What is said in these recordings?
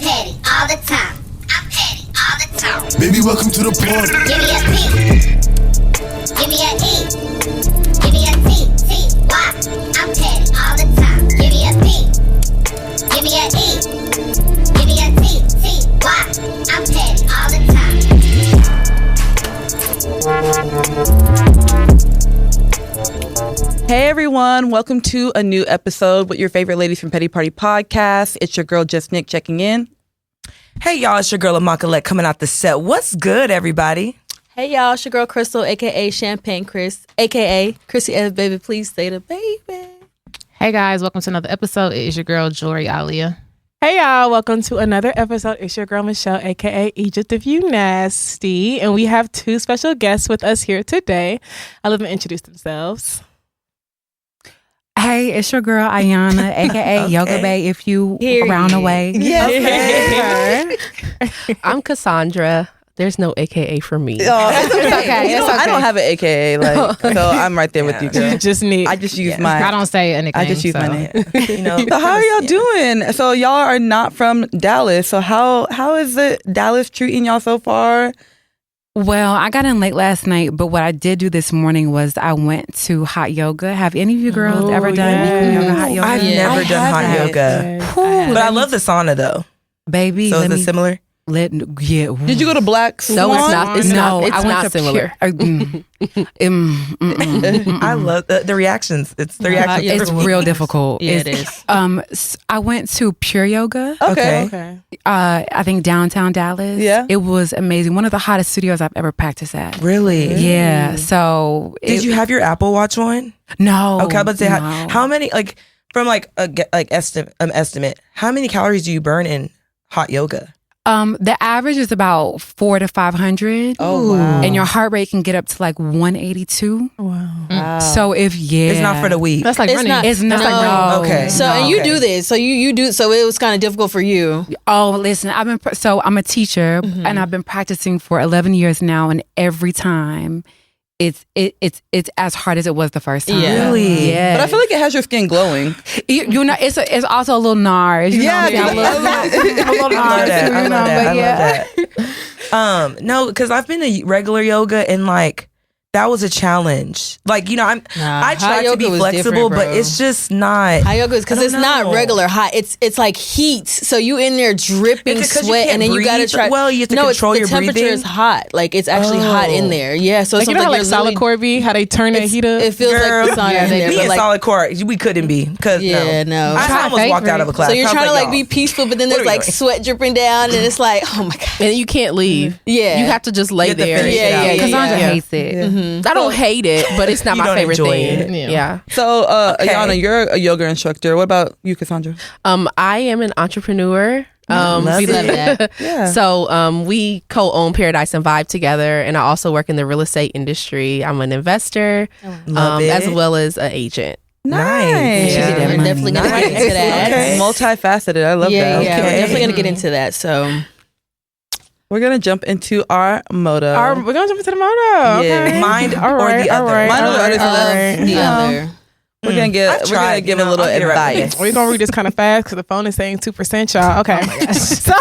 petty all the time. I'm petty all the time. Baby, welcome to the party. Give me a P. Give me a E. Give me a T. T-Y. I'm petty all the time. Give me a P. Give me a E. Give me a T. T-Y. I'm petty all the time. Hey everyone, welcome to a new episode with your favorite ladies from Petty Party Podcast. It's your girl Just Nick checking in. Hey y'all, it's your girl Amakalette coming out the set. What's good, everybody? Hey y'all, it's your girl Crystal, aka Champagne Chris, aka Chrissy F. Baby, please say the baby. Hey guys, welcome to another episode. It is your girl Joie Chavis. Hey y'all, welcome to another episode. It's your girl Michelle, aka Egypt if you nasty, and we have two special guests with us here today. I'll let them introduce themselves. Hey, it's your girl Ayana, aka Yoga Bay if you around the way. Yeah. Okay. I'm Cassandra. There's no AKA for me. Oh, it's okay. I don't have an AKA, so I'm right there with you, girl. You just need. I just use my. I don't say a nickname. I just use my name. So how are y'all doing? So y'all are not from Dallas. So how is it Dallas treating y'all so far? Well, I got in late last night, but what I did do this morning was I went to hot yoga. Have any of you girls ever done Bikram yoga, hot yoga? I've never done hot yoga. But I love the sauna though. Baby. So is it similar? Did you go to Black Swan? No, it's not. It's not similar. I love the reactions. It's the reactions. It's real difficult. Yeah, it is. I went to Pure Yoga. Okay. I think downtown Dallas. Yeah. It was amazing. One of the hottest studios I've ever practiced at. Really? Yeah. So did you have your Apple Watch on? No. Okay, I'm about to say no. how many from estimate, how many calories do you burn in hot yoga? The average is about 400 to 500. Oh, wow. And your heart rate can get up to like 182. Wow. So it's not for the weak. That's like It's running. not. It's not. No. Okay. So and you do this. So you do. So it was kind of difficult for you. Oh, listen, I'm a teacher and I've been practicing for 11 years now, and every time it's as hard as it was the first time. Yeah. Really? Yeah. But I feel like it has your skin glowing. You know, it's also a little NARS. You know, a little NARS. I love that. Yeah. No, because I've been to regular yoga and that was a challenge. I try to be flexible, but it's just not. Hot yoga is because it's not regular hot. It's like heat. So you in there dripping sweat, and then you gotta try. Well, you have to control your breathing. The temperature is hot. Like it's actually hot in there. Yeah. So it's You know how like solid core be, how they turn that heat up? It feels like the sauna in there. Me and solid core, we couldn't be because no. I almost walked out of a class. So you're trying to y'all. be peaceful, but then there's sweat dripping down, and it's like, oh my god. And you can't leave. Yeah. You have to just lay there. Yeah. Cassandra hates it. I don't hate it, but it's not You my don't favorite enjoy thing. it. Yeah. So Ayana, you're a yoga instructor. What about you, Cassandra? I am an entrepreneur. We love that. Yeah. So we co-own Paradise and Vibe together, and I also work in the real estate industry. I'm an investor, as well as an agent. Nice. Yeah. We're definitely gonna get into that. Okay. Multifaceted. I love that. Yeah, Okay. we're definitely gonna get into that. So We're gonna jump into our motto. We're gonna jump into the motto. Yeah. Okay. Mind All or right, the all other. right, Mine or all the right, other. all right. the other. We're gonna give a little advice. We're gonna read this kind of fast because the phone is saying 2%, y'all. Okay. So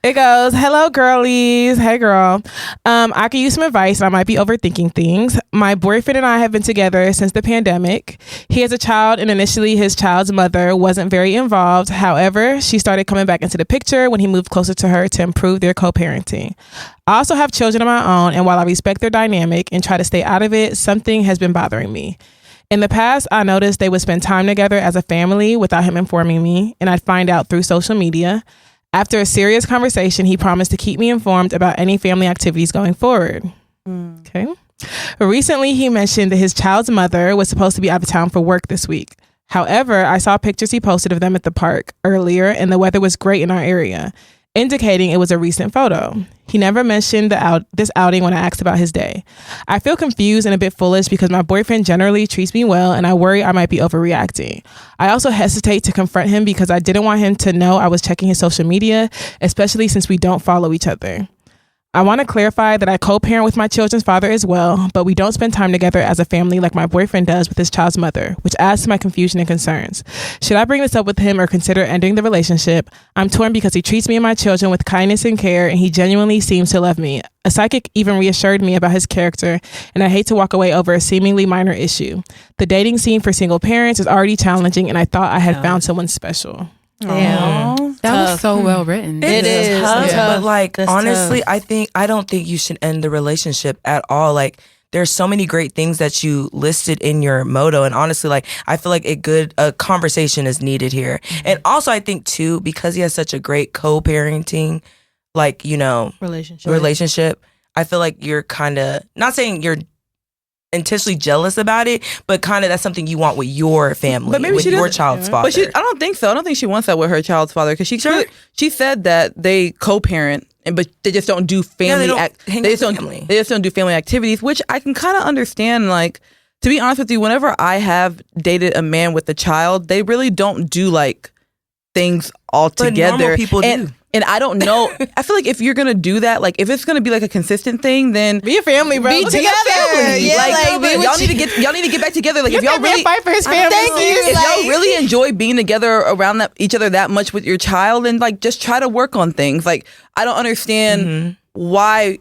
it goes, hello girlies. Hey girl. I could use some advice. I might be overthinking things. My boyfriend and I have been together since the pandemic. He has a child, and initially his child's mother wasn't very involved. However, she started coming back into the picture when he moved closer to her to improve their co-parenting. I also have children of my own, and while I respect their dynamic and try to stay out of it, something has been bothering me. In the past, I noticed they would spend time together as a family without him informing me, and I'd find out through social media. After a serious conversation, he promised to keep me informed about any family activities going forward. Okay. Recently, he mentioned that his child's mother was supposed to be out of town for work this week. However, I saw pictures he posted of them at the park earlier, and the weather was great in our area, indicating it was a recent photo. He never mentioned this outing when I asked about his day. I feel confused and a bit foolish because my boyfriend generally treats me well, and I worry I might be overreacting. I also hesitate to confront him because I didn't want him to know I was checking his social media, especially since we don't follow each other. I want to clarify that I co-parent with my children's father as well, but we don't spend time together as a family like my boyfriend does with his child's mother, which adds to my confusion and concerns. Should I bring this up with him or consider ending the relationship? I'm torn because he treats me and my children with kindness and care, and he genuinely seems to love me. A psychic even reassured me about his character, and I hate to walk away over a seemingly minor issue. The dating scene for single parents is already challenging, and I thought I had found someone special. Damn. That was so well written. It is tough. But like, That's honestly, tough. I don't think you should end the relationship at all. Like, there's so many great things that you listed in your motto, and honestly, like, I feel like a conversation is needed here. And also, I think too, because he has such a great co-parenting, like, you know, relationship, I feel like you're kind of, not saying you're intentionally jealous about it, but kind of that's something you want with your family, but maybe with your child's father. But I don't think so. I don't think she wants that with her child's father, because she said that they co-parent, but they just don't do family. They just don't do family activities, which I can kind of understand. Like, to be honest with you, whenever I have dated a man with a child, they really don't do like things all together. Normal people do. And I don't know. I feel like if you're gonna do that, like if it's gonna be like a consistent thing, then be a family, bro. Be together. Yeah, y'all need to get back together. Like, if y'all really fight for his family, if y'all really enjoy being together around each other that much with your child, then like just try to work on things. Like, I don't understand why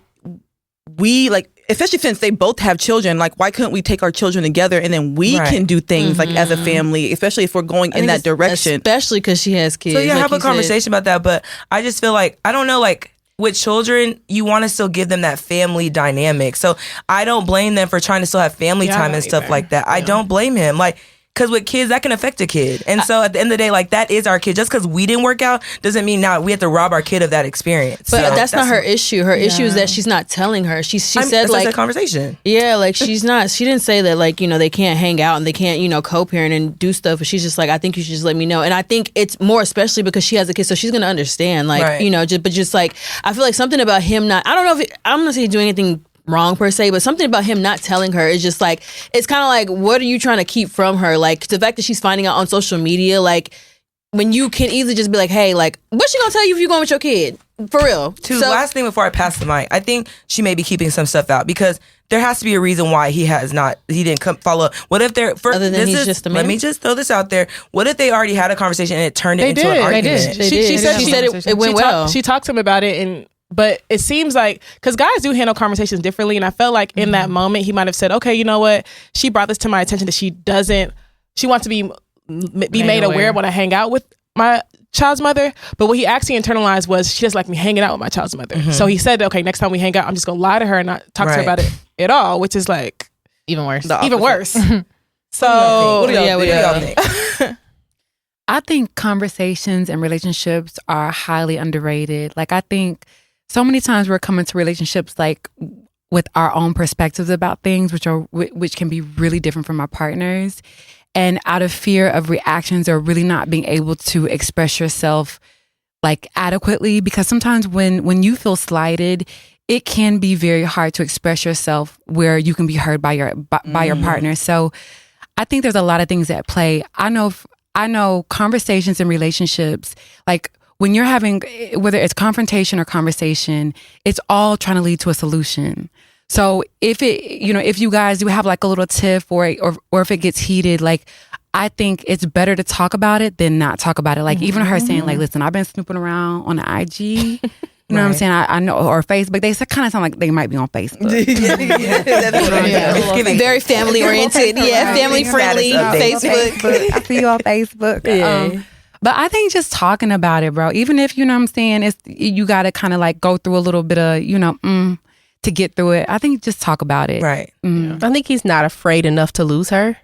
we, like, especially since they both have children, like, why couldn't we take our children together and then we can do things like as a family, especially if we're going in that direction. Especially because she has kids. So yeah, have a conversation about that. But I just feel like, I don't know, like, with children, you want to still give them that family dynamic. So I don't blame them for trying to still have family time and stuff like that. I don't blame him. Like, because with kids, that can affect a kid. And so at the end of the day, like, that is our kid. Just because we didn't work out doesn't mean now we have to rob our kid of that experience. But so that's not her issue. Her issue is that she's not telling her. She said, like, a conversation. Yeah, like, she didn't say that, like, you know, they can't hang out and they can't, you know, co-parent and do stuff. But she's just like, I think you should just let me know. And I think it's more especially because she has a kid, so she's going to understand. Like, you know, just like, I feel like something about him not, I don't know if I'm going to say he's doing anything wrong per se, but something about him not telling her is just like, it's kind of like, what are you trying to keep from her? Like, the fact that she's finding out on social media, like, when you can easily just be like, hey, like, what's she gonna tell you if you're going with your kid? For real. Last thing before I pass the mic, I think she may be keeping some stuff out because there has to be a reason why he didn't come follow up. What if they're just a man? Let me just throw this out there. What if they already had a conversation and it turned into an argument? She said it went well. She talked to him about it, but it seems like, because guys do handle conversations differently, and I felt like in that moment he might have said, okay, you know what, she brought this to my attention that she wants to be made aware when I hang out with my child's mother. But what he actually internalized was, she doesn't like me hanging out with my child's mother. So he said, okay, next time we hang out, I'm just gonna lie to her and not talk to her about it at all, which is like even worse. So what do y'all think? I think conversations and relationships are highly underrated. Like, I think so many times we're coming to relationships like with our own perspectives about things, which can be really different from our partners. And out of fear of reactions or really not being able to express yourself like adequately, because sometimes when you feel slighted, it can be very hard to express yourself where you can be heard by your partner. So I think there's a lot of things at play. I know conversations and relationships, like, when you're having, whether it's confrontation or conversation, it's all trying to lead to a solution. So if you guys do have like a little tiff or if it gets heated, like, I think it's better to talk about it than not talk about it. Like, even her saying, like, listen, I've been snooping around on the IG. You know what I'm saying? I know, or Facebook. They kind of sound like they might be on Facebook. Very family oriented. Yeah, family friendly. Facebook. I see you on Facebook. But I think just talking about it, bro, even if, you know what I'm saying, you got to kind of like go through a little bit of, you know, to get through it. I think just talk about it. Right. I think he's not afraid enough to lose her.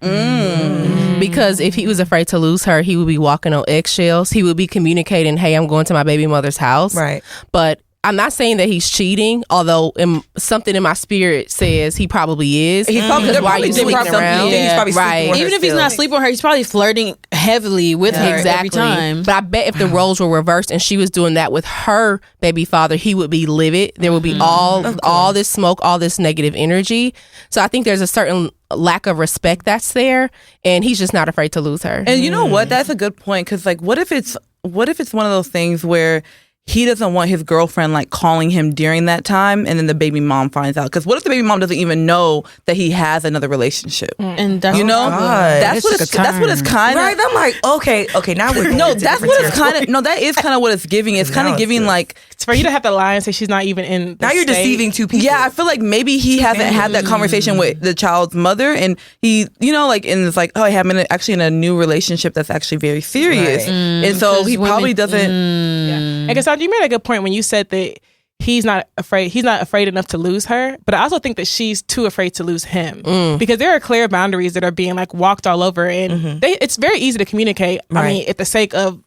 Because if he was afraid to lose her, he would be walking on eggshells. He would be communicating, hey, I'm going to my baby mother's house. Right. But I'm not saying that he's cheating, although something in my spirit says he probably is. He's probably, why are you sleeping around? He's probably right. Even if he's not sleeping with her, he's probably flirting heavily with her every time. But I bet if the roles were reversed and she was doing that with her baby father, he would be livid. There would be all this smoke, all this negative energy. So I think there's a certain lack of respect that's there, and he's just not afraid to lose her. And you know what? That's a good point, because like, what if it's one of those things where he doesn't want his girlfriend like calling him during that time, and then the baby mom finds out. Because what if the baby mom doesn't even know that he has another relationship? And that's that's what it's kind of right. I'm like, okay, now we're that's what it's kind of. No, that is kind of what it's giving. It's kind of giving like it's for you to have to lie and say she's not even in. Now you're deceiving two people. Yeah, I feel like maybe he hasn't had that conversation with the child's mother, and he, and it's like, oh, I'm actually in a new relationship that's actually very serious, and so he probably doesn't. And Cassandra, you made a good point when you said that he's not afraid enough to lose her, but I also think that she's too afraid to lose him because there are clear boundaries that are being like walked all over, and it's very easy to communicate. Right. I mean, at the sake of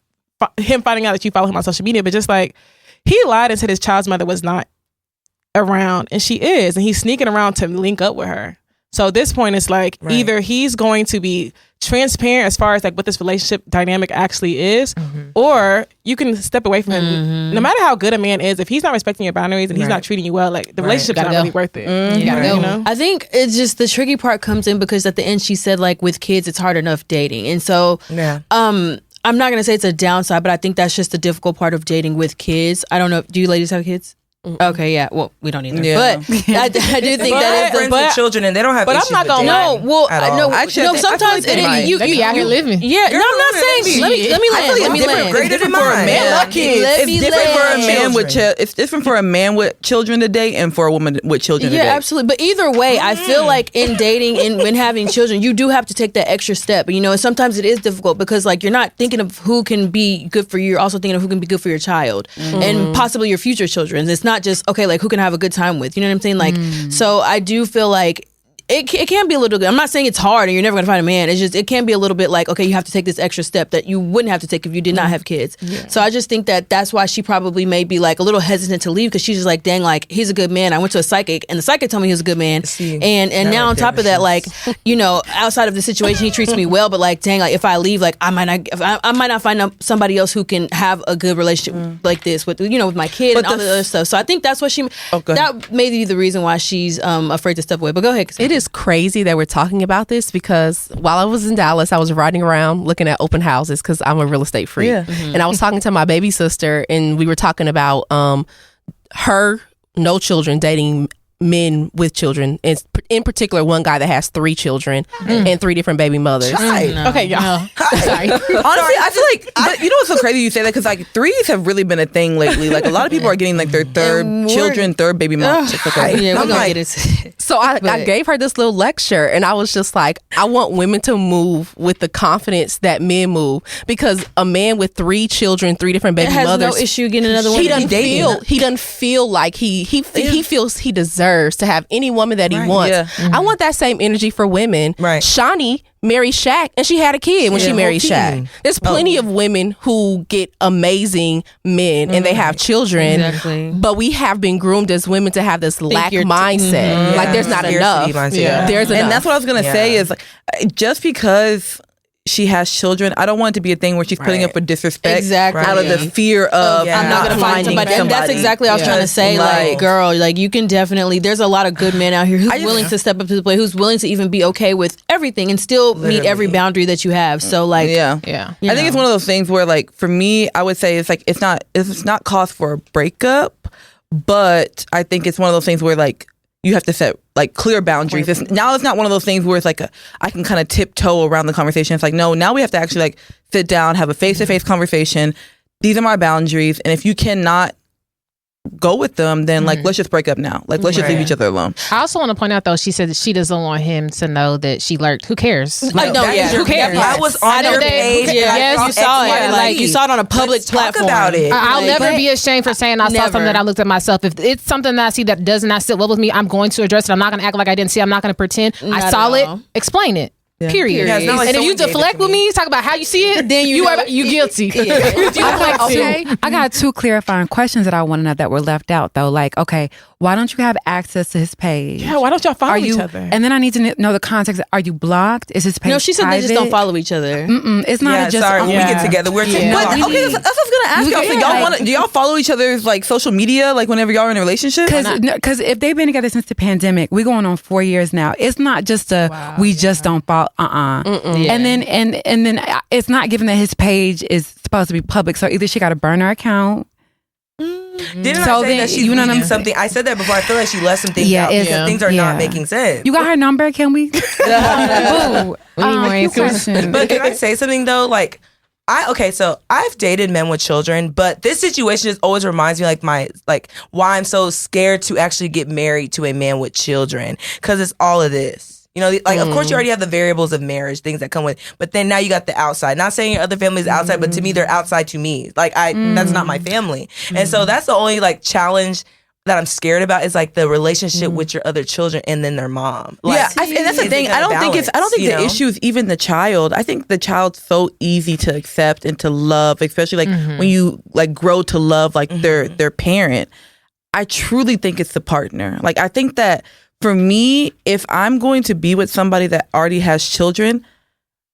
him finding out that you follow him on social media, but just like he lied and said his child's mother was not around, and she is, and he's sneaking around to link up with her. So at this point, it's like either he's going to be transparent as far as like what this relationship dynamic actually is, or you can step away from him. No matter how good a man is, if he's not respecting your boundaries and he's not treating you well, like the relationship's not really worth it. You gotta go. You know? I think it's just the tricky part comes in because at the end she said like with kids it's hard enough dating, and so I'm not gonna say it's a downside, but I think that's just the difficult part of dating with kids. I don't know. Do you ladies have kids? Okay, yeah. Well, we don't either. Yeah. But I do think that is friends with children and they don't have. But issues I'm not gonna. Actually, sometimes you be out here living. Yeah, no, I'm not saying. Let me land. Greater than mine. It's different for a man with it's different for a man with children to date and for a woman with children to date. Yeah, absolutely. But either way, I feel like in dating and when having children, you do have to take that extra step. And sometimes it is difficult because like you're not thinking of who can be good for you. You're also thinking of who can be good for your child and possibly your future children. It's not just okay, like who can I have a good time with, you know what I'm saying? Like so I do feel like it can be a little good. I'm not saying it's hard and you're never gonna find a man. It's just it can be a little bit like okay, you have to take this extra step that you wouldn't have to take if you did not have kids. So I just think that that's why she probably may be like a little hesitant to leave because she's just like dang, like he's a good man. I went to a psychic and the psychic told me he was a good man. And now on top of that, like outside of the situation he treats me well, but like dang, like if I leave, like I might not find somebody else who can have a good relationship like this with with my kid and all the other stuff. So I think that's what that may be the reason why she's afraid to step away. But go ahead, Cassandra. It is crazy that we're talking about this because while I was in Dallas, I was riding around looking at open houses because I'm a real estate freak. Yeah. And I was talking to my baby sister and we were talking about her no children dating men with children, and in particular one guy that has 3 children and 3 different baby mothers. Okay, y'all. Sorry. Honestly, I feel like what's so crazy you say that because like 3s have really been a thing lately. Like a lot of people are getting like their third baby mom. Yeah, we're gonna get it. So I gave her this little lecture and I was just like, I want women to move with the confidence that men move because a man with 3 children, 3 different baby mothers has no issue getting another woman. He doesn't feel like he feels he deserves to have any woman that he wants. Yeah. I want that same energy for women. Right. Shawnee married Shaq and she had a kid when she married Shaq. There's plenty of women who get amazing men and they have children. Exactly. But we have been groomed as women to have this lack mindset. Like there's not enough. Yeah. There's enough. And that's what I was gonna say is like, just because she has children, I don't want it to be a thing where she's putting up with disrespect out of the fear of I'm not gonna find somebody. And that's exactly what I was trying to say. Like, girl, like you can definitely. There's a lot of good men out here who's willing to step up to the plate, who's willing to even be okay with everything and still meet every boundary that you have. So like, I think it's one of those things where like for me, I would say it's like it's not cause for a breakup, but I think it's one of those things where like you have to set like clear boundaries. It's not one of those things where it's like I can kind of tiptoe around the conversation. It's like, no, now we have to actually like sit down, have a face-to-face conversation. These are my boundaries. And if you cannot go with them, then like let's just break up now. Like let's just leave each other alone. I also want to point out though, she said that she doesn't want him to know that she lurked. Who cares? Like, no, who cares? I was on your page. Yes, you saw it. Like you saw it on a public platform. About it. I'll never be ashamed for saying I saw something that I looked at myself. If it's something that I see that does not sit well with me, I'm going to address it. I'm not going to act like I didn't see it. I'm not going to pretend I saw it. Explain it. Period. Yeah, like and if you deflect with me, talk about how you see it, then you guilty. I got 2 clarifying questions that I want to know that were left out though. Like, okay, why don't you have access to his page? Yeah, why don't y'all follow each other? And then I need to know the context. Are you blocked? Is his page No, she said private? they just don't follow each other. It's not just sorry, when we get together, we're together. But okay, that's what I was gonna ask y'all. So y'all do y'all follow each other's like social media like whenever y'all are in a relationship? Because if they've been together since the pandemic, we're going on 4 years now. It's not just we just don't follow. Yeah. And then it's not given that his page is supposed to be public. So either she got to burn her account, Didn't I say that she's leaving something? I said that before. I feel like she left some things out because things are not making sense. You got her number? Can we? Ooh, we need more information. But can I say something though? Like, so I've dated men with children, but this situation just always reminds me why I'm so scared to actually get married to a man with children, because it's all of this. You know, of course you already have the variables of marriage, things that come with, but then now you got the outside. Not saying your other family's outside, but to me, they're outside to me. Like that's not my family. And so that's the only challenge that I'm scared about is the relationship with your other children and then their mom. And that's the thing. I don't think the issue is even the child. I think the child's so easy to accept and to love, especially when you grow to love their parent. I truly think it's the partner. I think that for me, if I'm going to be with somebody that already has children,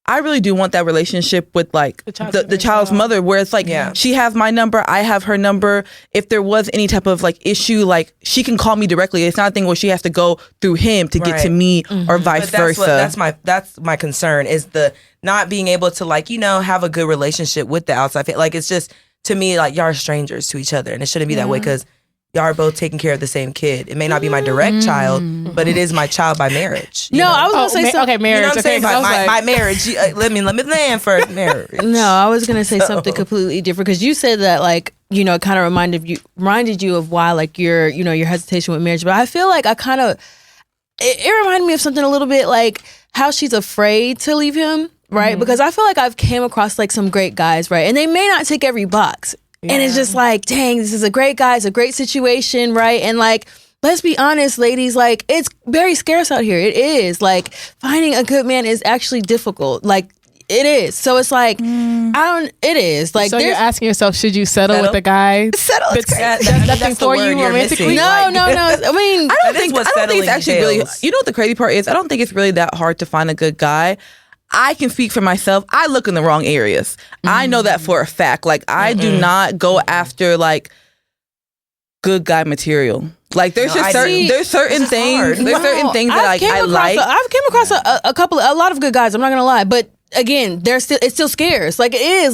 I really do want that relationship with the child's mother, where it's she has my number, I have her number. If there was any type of issue, she can call me directly. It's not a thing where she has to go through him to get to me or vice versa. That's my concern, is the not being able to have a good relationship with the outside. It's just, to me, y'all are strangers to each other, and it shouldn't be that way, because y'all are both taking care of the same kid. It may not be my direct child, but it is my child by marriage. I was gonna say something. Okay, marriage. You know what I'm saying? My marriage. Let me land first. Marriage. No, I was gonna say something completely different, because you said that it kind of reminded you of why your your hesitation with marriage. But I feel like it reminded me of something a little bit how she's afraid to leave him, right? Because I feel like I've came across some great guys, right, and they may not tick every box. Yeah. And it's just dang, this is a great guy. It's a great situation, right? And let's be honest, ladies, it's very scarce out here. It is. Finding a good man is actually difficult. It is. So it's it is. So you're asking yourself, should you settle with a guy? Settle. That's nothing for you romantically? No. I mean, I don't think it's actually really, you know what the crazy part is? I don't think it's really that hard to find a good guy. I can speak for myself. I look in the wrong areas. I know that for a fact. I do not go after good guy material. There's certain things. There's certain things that I like. I've came across a lot of good guys. I'm not gonna lie, but again, it's still scarce. It is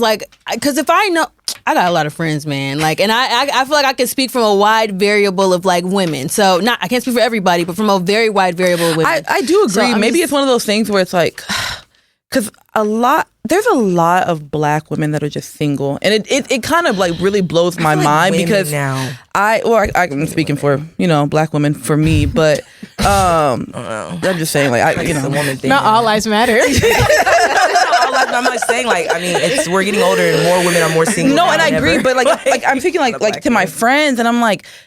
because if I know, I got a lot of friends, man. And I feel like I can speak from a wide variable of women. So I can't speak for everybody, but from a very wide variable of women. I do agree. So maybe it's one of those things where it's because there's a lot of black women that are just single, and it kind of really blows my mind, because now I'm speaking for black women for me, but I'm just saying it's a woman thing. Not all lives matter. I'm not saying we're getting older and more women are more single. No, and I agree, but I'm thinking to my friends, and I'm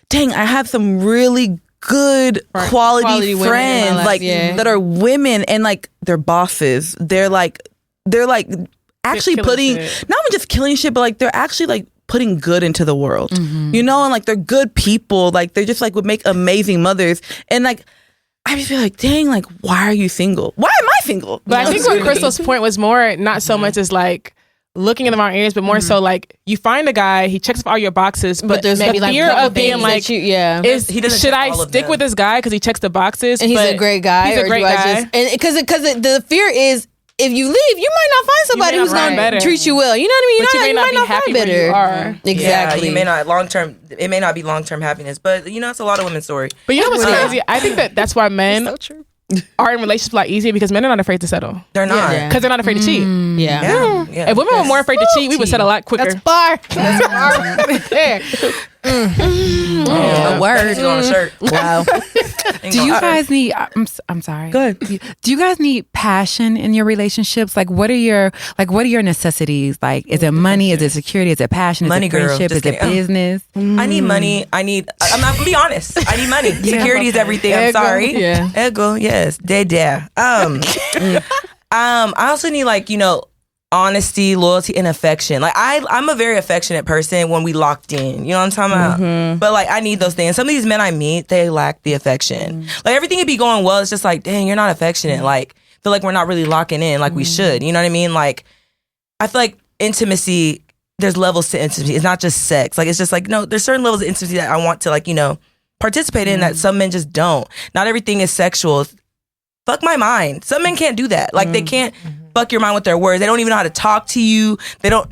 dang, I have some really good quality friends that are women, and they're bosses. They're actually putting, not even just killing shit, but they're actually putting good into the world, and they're good people. They're just would make amazing mothers, and I just feel dang, why are you single? Why am I single? But I think what Crystal's point was more not so much as looking in the wrong areas, but more so you find a guy, he checks off all your boxes, but there's the fear of being should I stick with this guy because he checks the boxes and he's a great guy? He's a great guy, because the fear is, if you leave, you might not find somebody who's going to treat you well. You know what I mean? You might not be happy where you are. Exactly. Yeah, you may not it may not be long-term happiness, but it's a lot of women's story. But you know what's crazy? I think that's why men are in relationships a lot easier, because men are not afraid to settle. They're not. Because they're not afraid to cheat. Yeah. If women were more afraid to cheat, we would settle a lot quicker. That's bar. There. A word on a shirt. Wow. Do you guys need? I'm sorry. Go ahead. Do you guys need passion in your relationships? What are your necessities? Is it money? Is it security? Is it passion? Money, is it friendship? Is it business? I need money. I'm not gonna be honest. I need money. Security is everything. I'm sorry. Yeah. Ego. Yes. I also need honesty, loyalty, and affection. I'm a very affectionate person when we locked in. You know what I'm talking about? But I need those things. Some of these men I meet, they lack the affection. Everything could be going well. It's just dang, you're not affectionate. Feel we're not really locking in we should. You know what I mean? I feel intimacy, there's levels to intimacy. It's not just sex. It's just no, there's certain levels of intimacy that I want to participate in that some men just don't. Not everything is sexual. Fuck my mind. Some men can't do that. They can't fuck your mind with their words. They don't even know how to talk to you. They don't.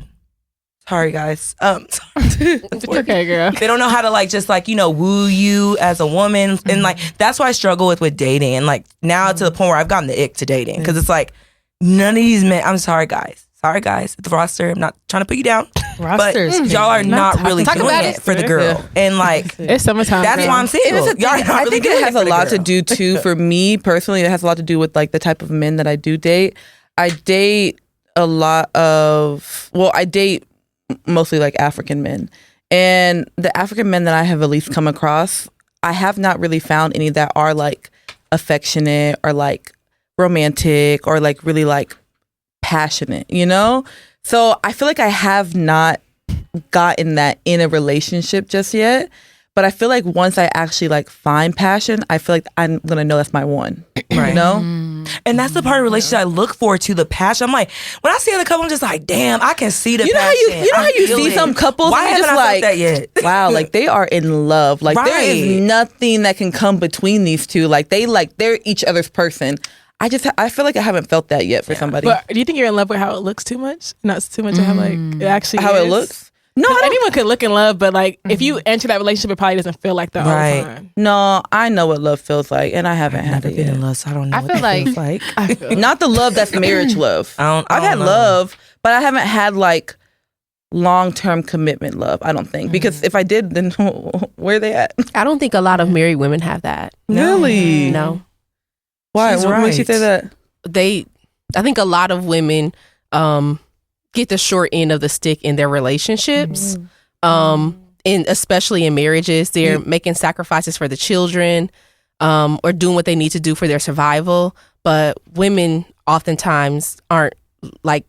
Sorry, guys. It's okay, girl. They don't know how to like just like, you know, woo you as a woman. And like, that's what I struggle with dating. And like now to the point where I've gotten the ick to dating. Because it's like, none of these men, I'm sorry, guys. Sorry, guys. The roster, I'm not trying to put you down. Rosters, but y'all are not really doing it for the girl. Yeah. And like, it's summertime. That's why I'm single. I think it has a lot to do too, for me personally, it has a lot to do with like the type of men that I do date. I date a lot of, I date mostly like African men. And the African men that I have at least come across, I have not really found any that are like affectionate or like romantic or like really like passionate, you know? So I feel like I have not gotten that in a relationship just yet. But I feel like once I actually like find passion, I feel like I'm going to know that's my one, right? You know? And that's the part of relationship I look forward to, the passion. I'm like, when I see other couple, I'm just like, damn, I can see the passion. You know how you see some couples? Why haven't I felt that yet? Wow, like they are in love. Like there is nothing that can come between these two. Like they're each other's person. I feel like I haven't felt that yet for somebody. But do you think you're in love with how it looks too much? Not too much of how like it actually how is? It looks? No, anyone could look in love, but like if you enter that relationship, it probably doesn't feel like that all the time. No, I know what love feels like, and I haven't had it been yet. in love, so I don't know. I feel like feels like. Not the love that's marriage love. I've had love, but I haven't had like long-term commitment love. I don't think, because if I did, then where are they at? I don't think a lot of married women have that. Really? No. Why? What makes you say that? I think a lot of women get the short end of the stick in their relationships. And especially in marriages, they're making sacrifices for the children, or doing what they need to do for their survival. But women oftentimes aren't like,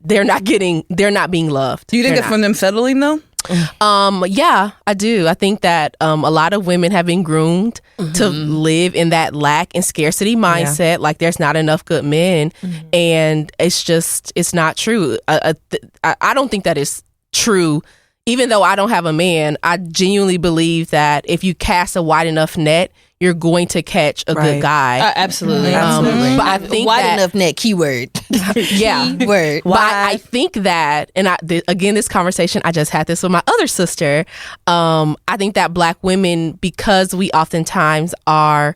they're not being loved. Do you think it's from them settling though? Yeah, I do. I think that a lot of women have been groomed to live in that lack and scarcity mindset. Like there's not enough good men, and it's not true. I don't think that is true. Even though I don't have a man, I genuinely believe that if you cast a wide enough net, you're going to catch a good guy. Absolutely. But I think wide enough net, keyword. Yeah. Keyword. But I think that, and again, this conversation, I just had this with my other sister. I think that Black women, because we oftentimes are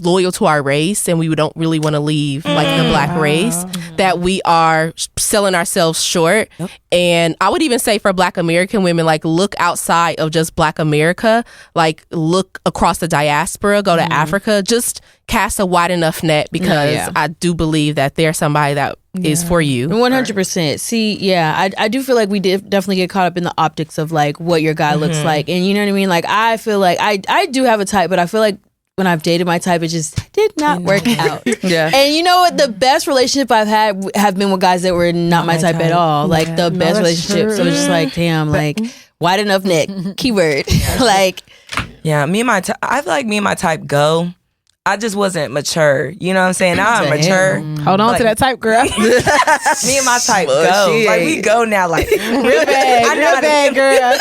loyal to our race and we don't really want to leave like the Black race, that we are selling ourselves short. And I would even say for Black American women, like look outside of just Black America, like look across the diaspora, go to Africa, just cast a wide enough net, because I do believe that there's somebody that is for you. 100%. See, I do feel like we definitely get caught up in the optics of like what your guy looks like. And you know what I mean? Like I feel like I do have a type, but I feel like when I've dated my type, it just did not work out. And you know what? The best relationship I've had have been with guys that were not my type at all. Like the best relationship. True. So it's just like, damn, like wide enough neck. Keyword. Like. Yeah, me and my I feel like me and my type go. I just wasn't mature. You know what I'm saying? Now I'm mature. Hold on to that type, girl. Me and my type go. Like we go now, like real bad, girl.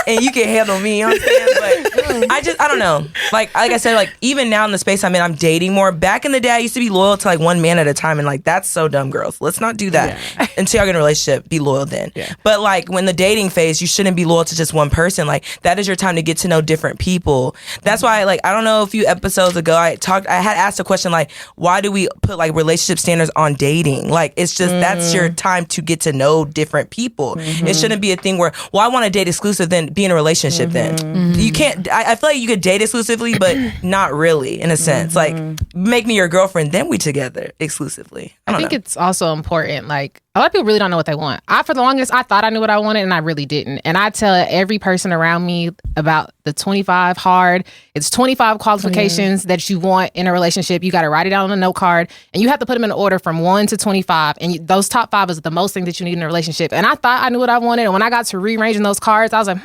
And you can handle me, you know what I'm saying? But I don't know. Like I said, like even now in the space I'm in, I'm dating more. Back in the day, I used to be loyal to like one man at a time, and like that's so dumb, girls. Let's not do that. Until y'all get in a relationship, be loyal then. But like when the dating phase, you shouldn't be loyal to just one person. Like that is your time to get to know different people. That's why like I don't know, a few episodes ago I had asked a question like, why do we put like relationship standards on dating? Like it's just that's your time to get to know different people. It shouldn't be a thing where, well, I want to date exclusive, then be in a relationship then. You can't, I feel like you could date exclusively, but not really in a sense. Like make me your girlfriend, then we together exclusively. I think it's also important, like a lot of people really don't know what they want. For the longest, I thought I knew what I wanted, and I really didn't. And I tell every person around me about the 25 hard. It's 25 qualifications that you want in a relationship. You got to write it down on a note card, and you have to put them in order from 1 to 25. And those top 5 is the most thing that you need in a relationship. And I thought I knew what I wanted. And when I got to rearranging those cards, I was like,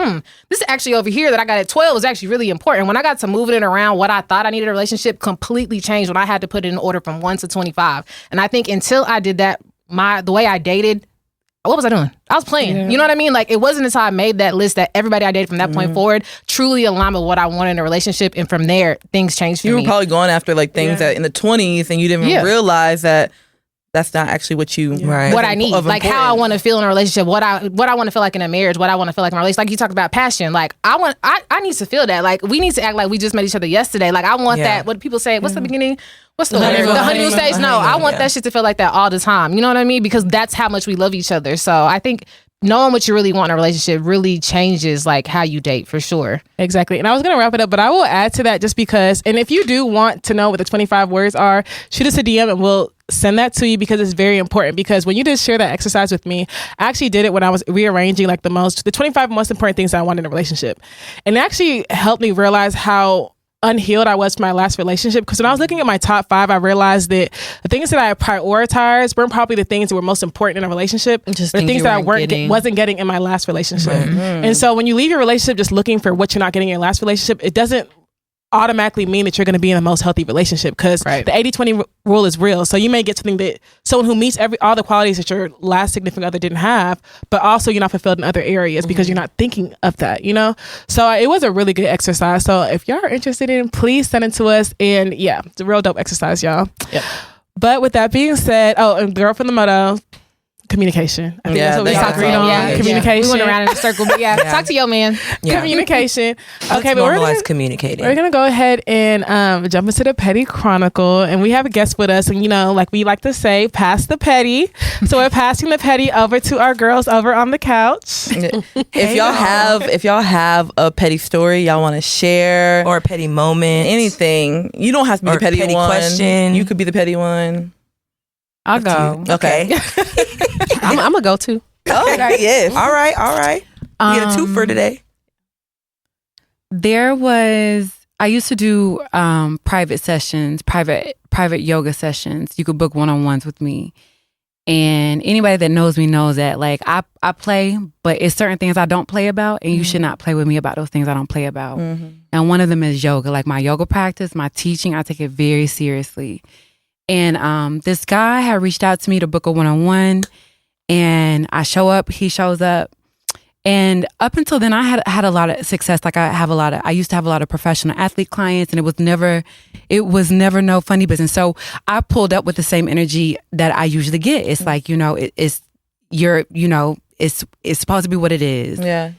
this is actually over here that I got at 12 is actually really important. When I got to moving it around, what I thought I needed in a relationship completely changed when I had to put it in order from 1 to 25. And I think until I did that, the way I dated, what was I doing? I was playing. You know what I mean? Like it wasn't until I made that list that everybody I dated from that point forward truly aligned with what I wanted in a relationship, and from there things changed for me. You were probably going after like things that in the 20s, and you didn't even realize that that's not actually what you what I need, like how I want to feel in a relationship, what I want to feel like in a marriage, what I want to feel like in a relationship. Like you talked about passion, like I need to feel that. Like we need to act like we just met each other yesterday. Like I want that. What people say, what's the beginning? What's the honeymoon stage? No, I want that shit to feel like that all the time. You know what I mean? Because that's how much we love each other. So I think knowing what you really want in a relationship really changes like how you date for sure. Exactly. And I was going to wrap it up, but I will add to that just because, and if you do want to know what the 25 words are, shoot us a DM and we'll send that to you because it's very important. Because when you did share that exercise with me, I actually did it when I was rearranging like the 25 most important things that I wanted in a relationship. And it actually helped me realize how unhealed I was from my last relationship, because when I was looking at my top 5, I realized that the things that I prioritized weren't probably the things that were most important in a relationship, just the things that I wasn't getting in my last relationship. And so when you leave your relationship just looking for what you're not getting in your last relationship, it doesn't automatically mean that you're going to be in the most healthy relationship, because the 80-20 rule is real. So you may get something that someone who meets all the qualities that your last significant other didn't have, but also you're not fulfilled in other areas because you're not thinking of that, you know? So it was a really good exercise. So if y'all are interested in, please send it to us. And yeah, it's a real dope exercise, y'all. Yep. But with that being said, and girl from the MOTO, communication. I think that's what we all agreed on. Communication. We went around in a circle, but talk to your man. Communication. Okay, but we're communicating. We're gonna go ahead and jump into the Petty Chronicle, and we have a guest with us, and you know, like we like to say, pass the petty. So we're passing the petty over to our girls over on the couch. If y'all have a petty story y'all want to share, or a petty moment, anything, you don't have to be the petty one. Question. You could be the petty one. I'll go. Okay. I'm gonna go too. Oh, yes. All right. You get a 2 for today. I used to do private sessions, private yoga sessions. You could book one-on-ones with me. And anybody that knows me knows that like I play, but it's certain things I don't play about, and you should not play with me about those things I don't play about. And one of them is yoga. Like my yoga practice, my teaching, I take it very seriously. And this guy had reached out to me to book a one-on-one, and I show up, he shows up. And up until then, I had a lot of success. Like I used to have a lot of professional athlete clients, and it was never no funny business. So I pulled up with the same energy that I usually get. It's like, you know, it's supposed to be what it is. Yeah.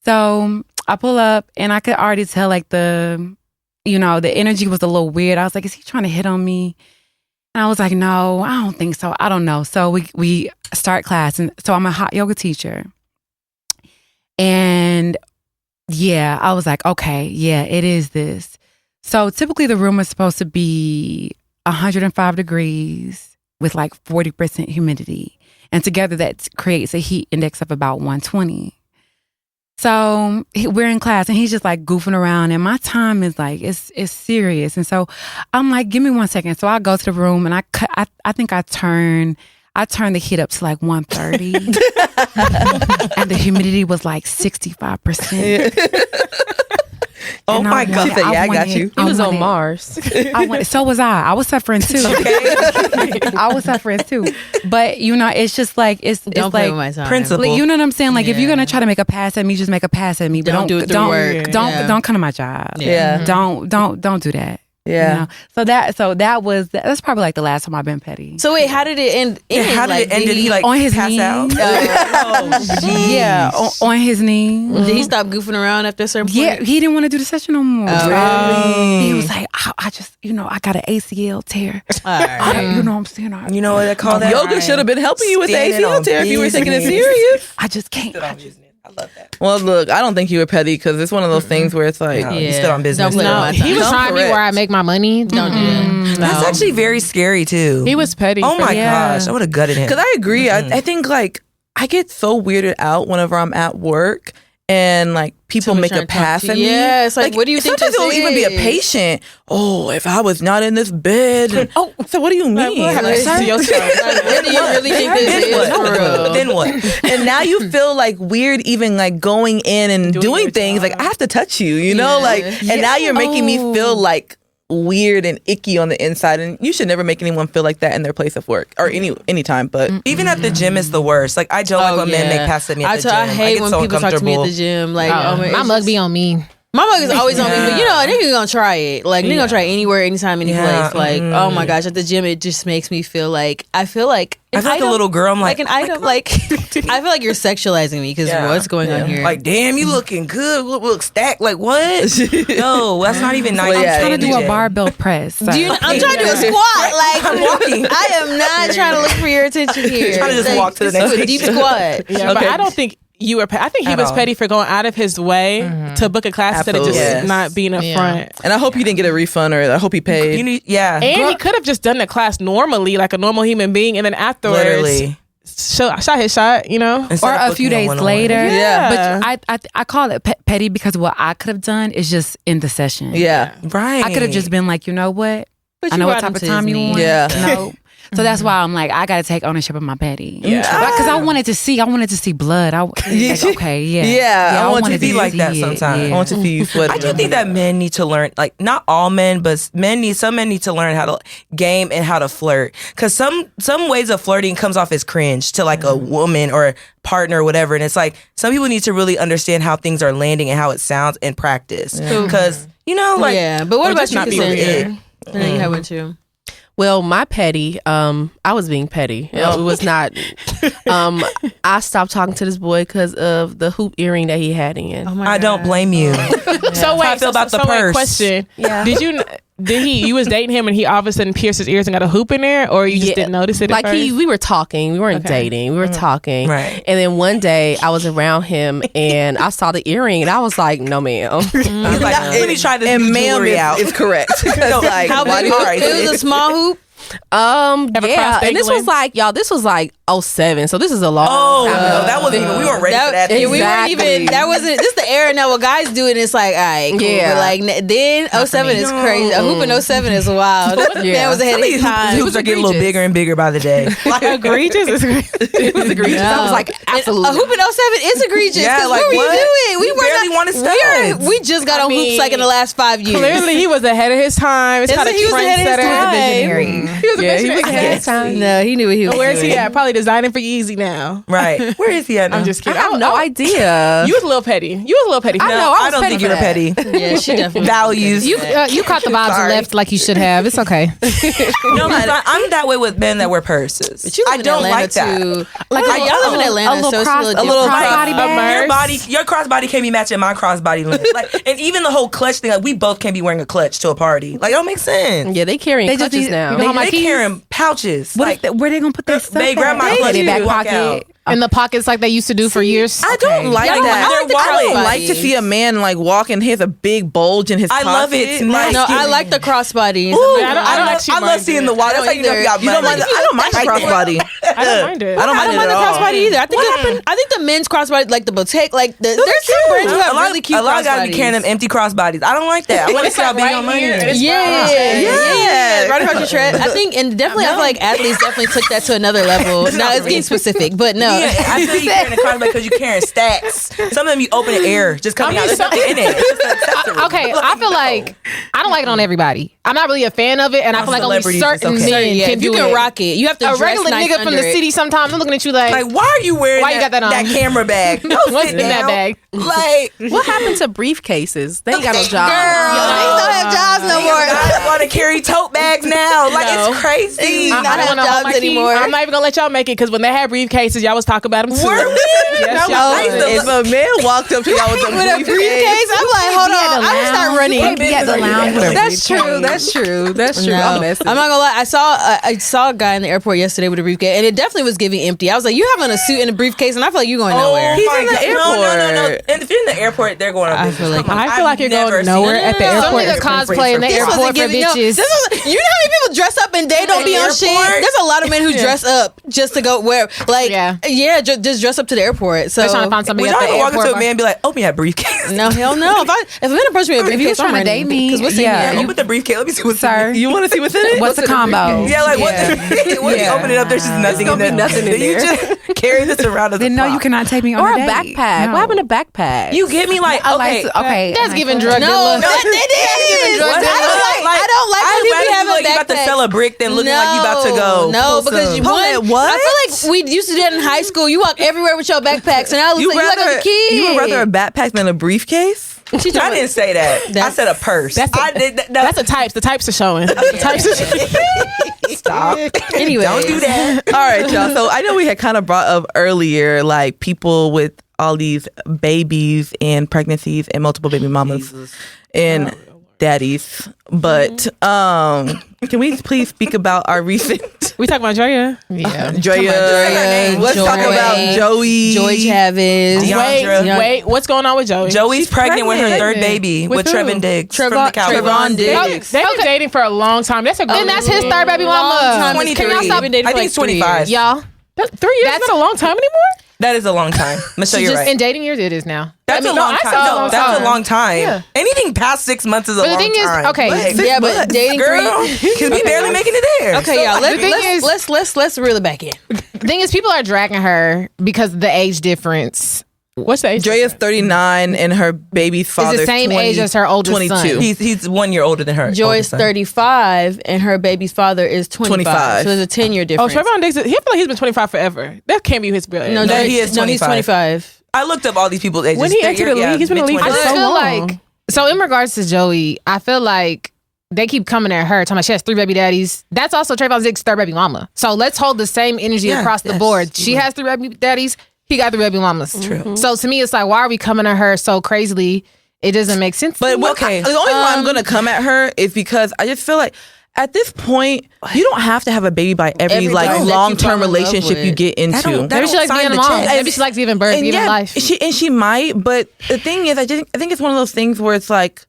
So I pull up, and I could already tell like the energy was a little weird. I was like, is he trying to hit on me? And I was like, no, I don't think so. I don't know. So we start class. And so I'm a hot yoga teacher. And yeah, I was like, okay, yeah, it is this. So typically the room is supposed to be 105 degrees with like 40% humidity. And together that creates a heat index of about 120. So we're in class, and he's just like goofing around, and my time is like it's serious. And so I'm like, give me 1 second. So I go to the room, and I think I turn the heat up to like 130, and the humidity was like 65%. Oh my God! I got you. He was on Mars. So was I. I was suffering too. I was suffering too. But you know, it's just like it's don't like play with my time. Principle. Like, you know what I'm saying? Like if you're gonna try to make a pass at me, just make a pass at me. But don't do it through work. Don't come to my job. Yeah. Don't do that. Yeah. You know? That's probably like the last time I've been petty. So wait, how did it end? How did it end? Did he like on his pass knees? out? Yeah, on his knees. Did he stop goofing around after a certain point? Yeah, he didn't want to do the session no more. Really? He was like, I just, I got an ACL tear. Right. You know what I'm saying? You know what they call that? Yoga should have been helping you with the Standing ACL on tear if you were taking it business. serious. I just can't. I love that. Well, look, I don't think you were petty, because it's one of those things where it's like, No, you stood on business. Don't play with my time. He was trying to be correct. where I make my money. Don't do that. That's actually very scary too. He was petty. Oh my Yeah. gosh, I would have gutted him. because I agree. I think like I get so weirded out whenever I'm at work and like people Someone make trying a to talk pass to at you. me. Yeah, it's like, what do you think Sometimes this it'll even be a is? patient. Oh, if I was not in this bed. Oh, so what do you mean? What Like, happened to your story? What do you really think this Then is? what? For real? Then what? and now you feel like weird even like going in and doing your things job. like I have to touch you, you know, Yeah. like, and now you're making me feel like weird and icky on the inside, and you should never make anyone feel like that in their place of work or any time. But Even at the gym is the worst. Like I joke like when men make passes at me at the gym. I hate get when so people talk to me at uncomfortable. the gym. Like, My mug be on me. My mother's always on me, but you know, a nigga gonna try it. Like, nigga gonna try anywhere, anytime, any place. Like, oh my gosh, at the gym, it just makes me feel like, I feel like a little girl. I'm like an item, like, I feel like you're sexualizing me because what's going on here? Like, damn, you looking good. Look stacked. Like, what? No, that's not even nice. I'm trying to do a barbell press. So. I'm trying to do a squat. Like, I'm walking. I am not trying to look for your attention here. Trying to just walk to the next do a deep squat. Yeah, but I don't think you were. I think he was petty for going out of his way to book a class instead of just not being up front. And I hope he didn't get a refund, or I hope he paid. And he could have just done the class normally, like a normal human being, and then afterwards, shot his shot, you know, or a few days later. Yeah, but I call it petty because what I could have done is just end the session. Yeah, right. I could have just been like, you know what? I know what type of time you want. Yeah, no. So that's why I'm like, I got to take ownership of my petty. Yeah, because I wanted to see blood. I want to be like that sometimes. I want to see you sweat. I do think that men need to learn, like, not all men, but some men need to learn how to game and how to flirt. Because some ways of flirting comes off as cringe to like a woman or a partner or whatever. And it's like, some people need to really understand how things are landing and how it sounds in practice. Because, you know, like. Yeah, but what about you, Cassandra? I know you have one too. Well, my petty, I was being petty. It was not. I stopped talking to this boy because of the hoop earring that he had in. Oh my I don't blame you. So wait, I feel about the purse. Question: Yeah. You was dating him and he all of a sudden pierced his ears and got a hoop in there, or you just didn't notice it? Like at first? we were talking, we weren't dating, we were talking, right? And then one day I was around him and I saw the earring and I was like, "No, ma'am." Let me try this. And ma'am out. is correct. Like, how big? It was a small hoop. Yeah, and this was like, y'all, this was like 2007, so this is a long time ago. That wasn't even, we weren't ready for that. We weren't even, that wasn't, this is the era now what guys do, and it's like, all right, cool. But like, then 2007 is crazy. A hoop in 2007 is wild. Man was ahead of his time. Hoops are getting a little bigger and bigger by the day. Like, egregious? It was egregious. I was like, absolutely. A hoop in 07 is egregious. Yeah, like, what were you doing? We barely wanted studs. We just got on hoops like in the last 5 years. Clearly, he was ahead of his time. It's kind of he was ahead of his time. He was a visionary. No, he knew what he was doing. Where's he at? Probably designing for Yeezy now. Right. Where is he at now? I'm just kidding. I have no idea. You was a little petty. I know. I don't think you were petty. Yeah, she definitely values. You caught the vibes and left like you should have. It's okay. No, I'm that way with men that wear purses. But you live I don't in like Atlanta that. too. Like y'all live in Atlanta, so it's a little crossbody bag. Your crossbody can't be matching my crossbody length. Like, and even the whole clutch thing. Like, we both can't be wearing a clutch to a party. Like, it don't make sense. Yeah, they carrying clutches now. They carrying pouches. Where they gonna put their stuff? They grab my clutch in and their back walk out. pocket. In the pockets like they used to do for years. I don't like that. I don't like to see a man like walk and he has a big bulge in his pocket. I love it. It's nice. No, I like the crossbody. I love seeing the wallet. That's how you know you got money. I don't mind the crossbody. I don't mind it. I don't mind it the at all. crossbody either. I think the men's crossbody, like the boutique, like there's some brands who have really cute crossbodies. A lot of guys be carrying them empty crossbodies. I don't like that. I want to see how big your money is. Yeah. Right across your tread. I think, and definitely, I feel like athletes definitely took that to another level. Now it's getting specific, but no. I feel you carrying a crossbody because you're carrying stacks. Some of them you open the air just coming out. There's nothing in it. Okay, I feel like I don't like it on everybody. I'm not really a fan of it, and I feel like only certain men can do it. You can rock it. You have to a dress regular nice nigga from the city. Sometimes I'm looking at you like why are you wearing you got that on? that camera bag? What's in that bag? Like, what happened to briefcases? They ain't got no job. Girl, they don't have jobs no more. I want to carry tote bags now. Like, it's crazy. I don't have jobs anymore. I'm not even gonna let y'all make it because when they had briefcases, y'all was talking about them too. Were we? Yes, If a man walked up to y'all with a briefcase, I'm like, hold on, I'm gonna start running. Be at the lounge with a That's true. No. I'm not gonna lie. I saw a guy in the airport yesterday with a briefcase, and it definitely was giving empty. I was like, you having a suit and a briefcase, and I feel like you're going nowhere. He's in the airport. No. And if you're in the airport, they're going. I feel like you're going nowhere at the Some airport. nigga cosplay in the airport for bitches. You know how many people dress up and they don't be on shit? There's a lot of men who dress up just to go where, like, just dress up to the airport. So they're trying to find somebody Would at the y'all walk airport. into a man and be like, open that briefcase? no, hell no. If a man approached me with a briefcase, I'm ready. date me, Because what's in yeah. here? Open the briefcase. Let me see what's Sir, You want to see what's in it? what's the combo? Yeah, like what you open it up, there's just nothing in there. Nothing in You there. just carry this around as a Then no, prop. you cannot take me on Or a date. backpack. No. What happened to backpacks? You get me like, Okay. That's giving drug No, dealer. it is. I don't like when people have a you about to backpack. sell a brick than looking like you about to go. No, because What? I feel like we used to do that in high school. You walk everywhere with your backpacks, and I was like, you like a kid. You would rather a backpack than a briefcase? I didn't say that. I said a purse. That's the types. The types are showing. The types are showing. Stop. Anyway, don't do that. All right, y'all. So I know we had kind of brought up earlier, like people with all these babies and pregnancies and multiple baby mamas and daddies. But can we please speak about our recent? We talking about Draya? Yeah. Draya. Let's talk about Joie. Joie Chavis. Wait. What's going on with Joey? Joey's pregnant with her third baby with Trevon Diggs from the Cowboys. Trevon Diggs. They've been dating for a long time. That's a And that's his third baby mama. 23. Can y'all stop and date I for think like it's 25. Y'all. 3 years. That's not a long time anymore. That is a long time. Michelle, you're right. In dating years, it is now. That's a long time. No, that's a long time. Yeah. Anything past 6 months is a long time. But the thing is, okay, like, yeah, but dating girl, because we barely making it there. Okay, so, y'all. like, Let's reel it back in. The thing is, people are dragging her because of the age difference. What's the age? Drea's 39 and her baby's father is the same age as her oldest 22. son. He's 1 year older than her. Joy's 35 and her baby's father is 25. So there's a 10-year difference. Oh, Trevon Diggs. He feel like he's been 25 forever. That can't be his brother. No, he is 25. No, he's 25. I looked up all these people's ages. When he entered the league, he's been in the league I for just so feel long. like, so in regards to Joey, I feel like they keep coming at her, talking about she has 3 baby daddies. That's also Trevon Diggs' third baby mama. So let's hold the same energy across the board. She has 3 baby daddies. He got 3 baby mamas. True. So to me, it's like, why are we coming at her so crazily? It doesn't make sense. But the only reason why I'm going to come at her is because I just feel like at this point, you don't have to have a baby by every like long-term relationship you get into. Maybe she likes being a mom. Maybe she likes giving birth, giving life. She might, but the thing is, I think it's one of those things where it's like,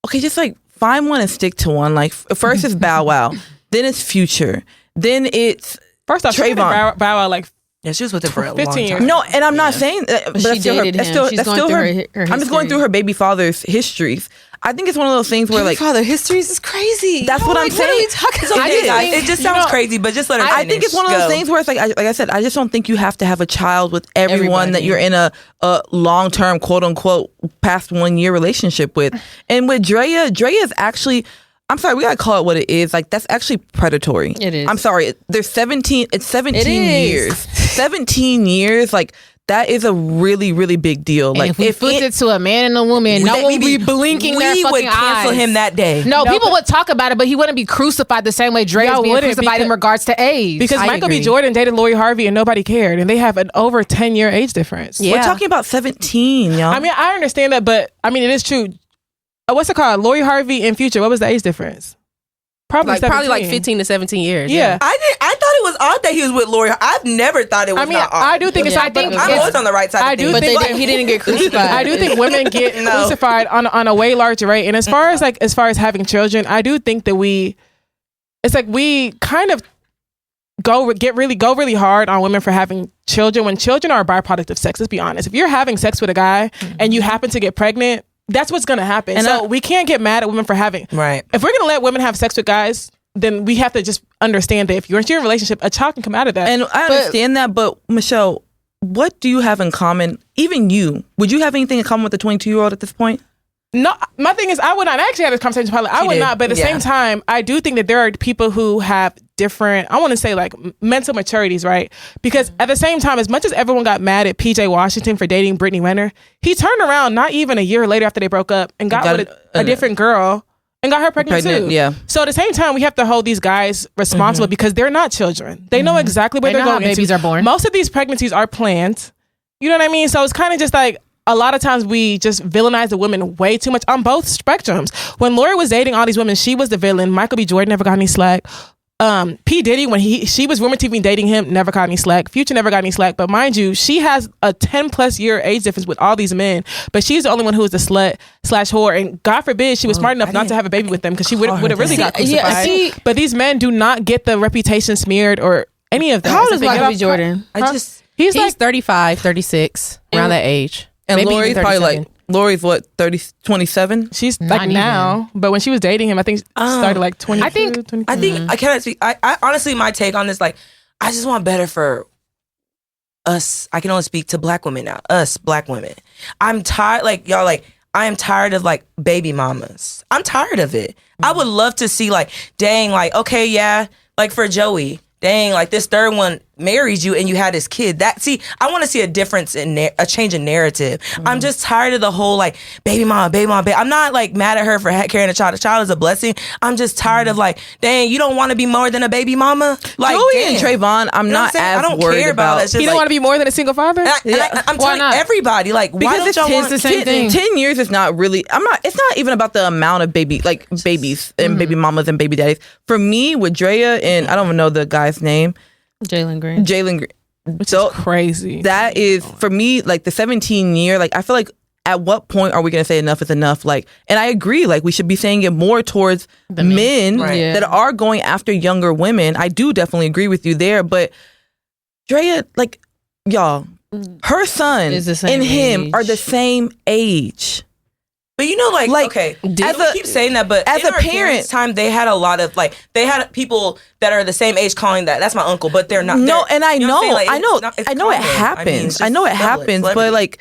okay, just like find one and stick to one. Like first it's Bow Wow, then it's Future, then it's first off Trayvon. Bow Wow like. Yeah, she was with him for a 15 long years. time. No, and I'm not saying that, but that's still her. That's still her. I'm just going through her baby father's histories. I think it's one of those things where, like, father histories is crazy. That's what I'm saying. What are you talking about? It just sounds crazy, but just let her finish. I think it's one of those things where it's like I said, I just don't think you have to have a child with everyone that you're in a long-term, quote unquote, past 1 year relationship with. And with Draya is actually, I'm sorry, we gotta call it what it is. Like, that's actually predatory. It is. I'm sorry. There's 17. It's 17 years. 17 years. Like, that is a really, really big deal. Like, if we flipped it to a man and a woman, no one would be blinking their fucking eyes. We would cancel him that day. No, people would talk about it, but he wouldn't be crucified the same way Drake is being crucified in regards to age. Because Michael B. Jordan dated Lori Harvey and nobody cared, and they have an over 10-year age difference. Yeah. We're talking about 17, y'all. I mean, I understand that, but I mean, it is true. What's it called? Lori Harvey and Future. What was the age difference? Probably like 15 to 17 years. Yeah. I thought it was odd that he was with Lori. I've never thought it was not odd. I do think I'm always on the right side of things. But he didn't get crucified. I do think women get crucified on a way larger rate. And as far as having children, I do think that we kind of go really hard on women for having children when children are a byproduct of sex. Let's be honest. If you're having sex with a guy and you happen to get pregnant, that's what's going to happen. And so we can't get mad at women for having. Right. If we're going to let women have sex with guys, then we have to just understand that if you're in a relationship, a child can come out of that. And I understand that, but Michelle, what do you have in common? Even you, would you have anything in common with the 22-year-old at this point? No, my thing is, I would not. I actually had this conversation probably. I would not, but at the same time, I do think that there are people who have different, I want to say like mental maturities, right? Because at the same time, as much as everyone got mad at PJ Washington for dating Brittany Renner, he turned around not even a year later after they broke up and got with a different girl and got her pregnant too. Yeah. So at the same time, we have to hold these guys responsible because they're not children. They know exactly where they're going. Babies are born. Most of these pregnancies are planned. You know what I mean? So it's kind of just like, a lot of times we just villainize the women way too much on both spectrums. When Lori was dating all these women, she was the villain. Michael B. Jordan never got any slack. P. Diddy, when she was rumored to be dating him, never got any slack. Future never got any slack. But mind you, she has a 10+ year age difference with all these men. But she's the only one who is the slut/whore. And God forbid she was smart enough not to have a baby with them because she would have really got crucified. But these men do not get the reputation smeared or any of that. How old is Michael B. Jordan? He's like 35, 36, around that age. And maybe Lori's probably like, Lori's what, 27? She's like now, but when she was dating him, I think she started like 20. I think I cannot speak. I honestly, my take on this, like, I just want better for us. I can only speak to black women now. Us black women. I'm tired. Like y'all, like I am tired of like baby mamas. I'm tired of it. I would love to see like, dang, like okay, yeah, like for Joey. Dang, like this third one, married you and you had this kid. I want to see a difference in a change in narrative. I'm just tired of the whole like baby mama. I'm not like mad at her for carrying a child. A child is a blessing. I'm just tired of like, dang, you don't want to be more than a baby mama. Like Joey and Trayvon, I'm not as I don't worried care about it. You don't want to be more than a single father. I'm telling everybody, like, why don't y'all want the same thing? 10 years is not really. It's not even about the amount of babies and baby mamas and baby daddies. For me, with Draya and I don't even know the guy's name. Jalen Green. Which is crazy. That is, for me, like the 17-year, like I feel like at what point are we going to say enough is enough? Like, and I agree, like we should be saying it more towards the men that are going after younger women. I do definitely agree with you there, but Draya, like, y'all, her son and him are the same age. But you know, like okay, we keep saying that, but as in a our parent, parents' time, they had a lot of like they had people that are the same age calling that's my uncle, but they're not. No, and I know it happens. But like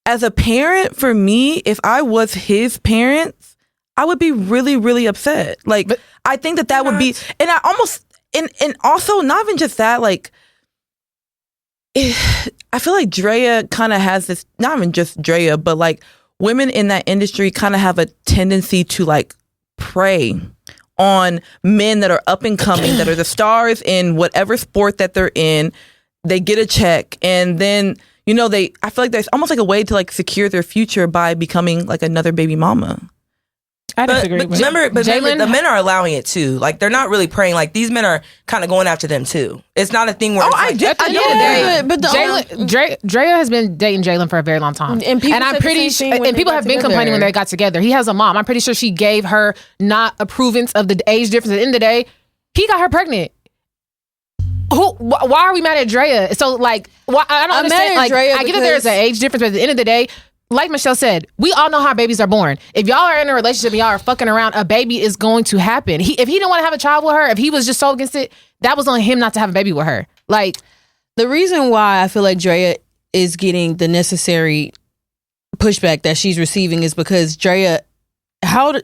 as a parent, for me, if I was his parents, I would be really, really upset. Like I think that would be, and I almost and also not even just that, like. I feel like Draya kind of has this, not even just Draya, but like women in that industry kind of have a tendency to like prey on men that are up and coming, that are the stars in whatever sport that they're in. They get a check and then, you know, I feel like there's almost like a way to like secure their future by becoming like another baby mama. I disagree. But remember, the men are allowing it too. Like they're not really praying. Like these men are kind of going after them too. It's not a thing where. I know that. But Draya has been dating Jalen for a very long time, and I'm pretty sure. And people have been complaining when they got together. He has a mom. I'm pretty sure she gave her not approvance of the age difference. At the end of the day, he got her pregnant. Why are we mad at Draya? So like, I don't understand. Like, I get that there's an age difference, but at the end of the day. Like Michelle said, we all know how babies are born. If y'all are in a relationship and y'all are fucking around, a baby is going to happen. If he didn't want to have a child with her, if he was just so against it, that was on him not to have a baby with her. Like, the reason why I feel like Draya is getting the necessary pushback that she's receiving is because Draya,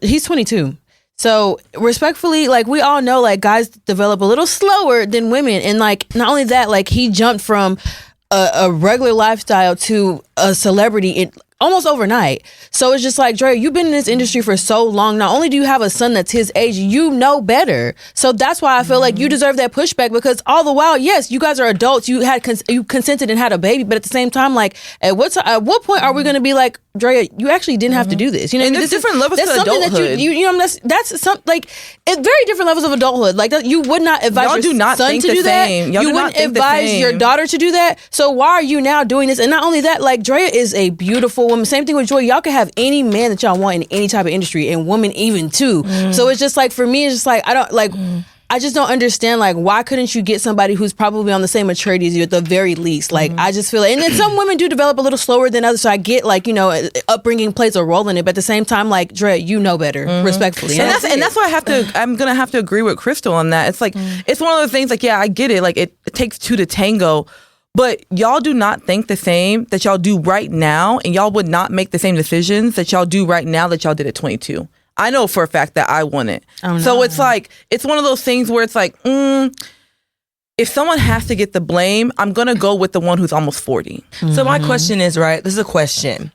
he's 22. So respectfully, like we all know, like guys develop a little slower than women. And like, not only that, like he jumped from a regular lifestyle to a celebrity almost overnight. So it's just like, Draya, you've been in this industry for so long. Not only do you have a son that's his age, you know better. So that's why I feel like you deserve that pushback, because all the while, yes, you guys are adults. You consented and had a baby, but at the same time, like at what point are we going to be like, Draya, you actually didn't have to do this? You know, and there's different levels to adulthood. That you know, that's some like it's very different levels of adulthood. Like you would not advise your son to do that. You wouldn't advise your daughter to do that. So why are you now doing this? And not only that, like Draya is a beautiful woman. Same thing with Joy. Y'all can have any man that y'all want in any type of industry, and women even too. So it's just like, for me, it's just like I just don't understand, like, why couldn't you get somebody who's probably on the same maturity as you at the very least? Like, I just feel like, and then some women do develop a little slower than others, so I get, like, you know, upbringing plays a role in it, but at the same time, like, Draya, you know better, respectfully. And that's why I'm going to have to agree with Crystal on that. It's like, it's one of those things, like, yeah, I get it. Like, it takes two to tango, but y'all do not think the same that y'all do right now, and y'all would not make the same decisions that y'all do right now that y'all did at 22. I know for a fact that I wouldn't. So it's like, it's one of those things where it's like, if someone has to get the blame, I'm going to go with the one who's almost 40. So my question is, right, this is a question.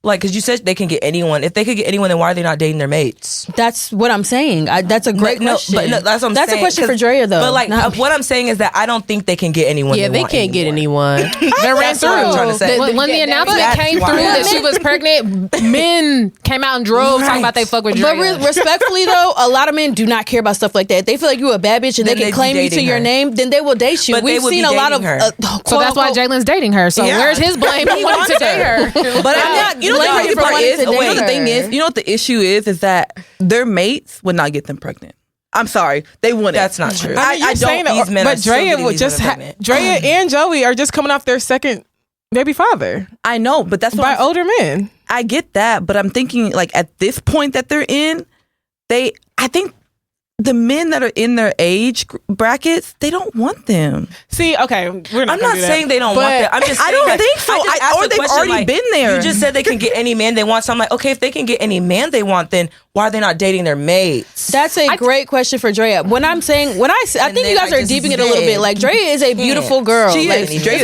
Like, because you said they can get anyone. If they could get anyone, then why are they not dating their mates? That's what I'm saying. That's a great question. But that's what I'm saying. That's a question for Draya, though. But like, what I'm saying is that I don't think they can get anyone. Yeah, they can't get anyone. They ran through. What I'm trying to say. When the announcement came through that she was pregnant, men came out and drove talking about they fuck with Draya. But respectfully, though, a lot of men do not care about stuff like that. If they feel like you're a bad bitch and they can claim you to your name, then they will date you. But we've seen a lot of. So that's why Jalen's dating her. So where's his blame? He wanted to date her. But I'm not. You know the crazy part is. The thing is, you know what the issue is that their mates would not get them pregnant. I'm sorry, they wouldn't. That's not true. I don't. These men but Draya would just Draya and Joey are just coming off their second baby father. I know, but that's by older men. I get that, but I'm thinking like at this point that they're in, I think the men that are in their age brackets, they don't want them. See, okay, we're not. I'm not saying they don't want that. I'm just saying I don't think so. Or they've already been there. You just said they can get any man they want. So I'm like, okay, if they can get any man they want, then why are they not dating their mates? That's a great question for Draya. I think you guys are deeping it a little bit. Like, Draya is a beautiful girl. She is. Draya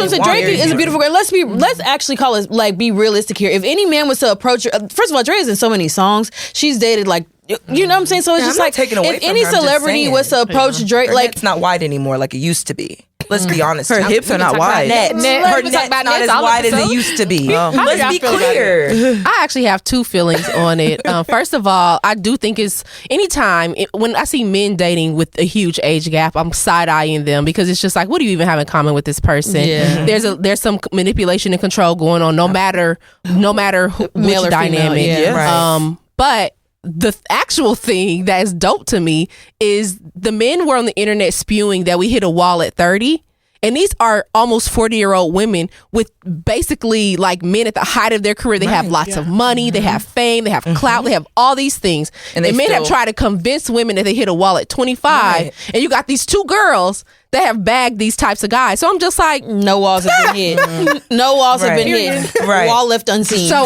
is a beautiful girl. Let's actually call it, like, be realistic here. If any man was to approach her, first of all, Draya's in so many songs. She's dated, like, you know what I'm saying? So it's just like, if any celebrity was to approach Drake, like, it's not wide anymore like it used to be. Let's be honest. Her hips are not wide. Her net's not as wide as it used to be. Let's be clear. I actually have two feelings on it. First of all, I do think it's anytime when I see men dating with a huge age gap, I'm side-eyeing them because it's just like, what do you even have in common with this person? Yeah. There's some manipulation and control going on, no matter which dynamic. Yeah. Right. But the actual thing that is dope to me is the men were on the internet spewing that we hit a wall at 30. And these are almost 40-year-old women with basically like men at the height of their career. They have lots of money, they have fame, they have clout, they have all these things. And men have tried to convince women that they hit a wall at 25. And you got these two girls that have bagged these types of guys. So I'm just like, no walls have been hit. No walls have been hit. Right. Wall left unseen. So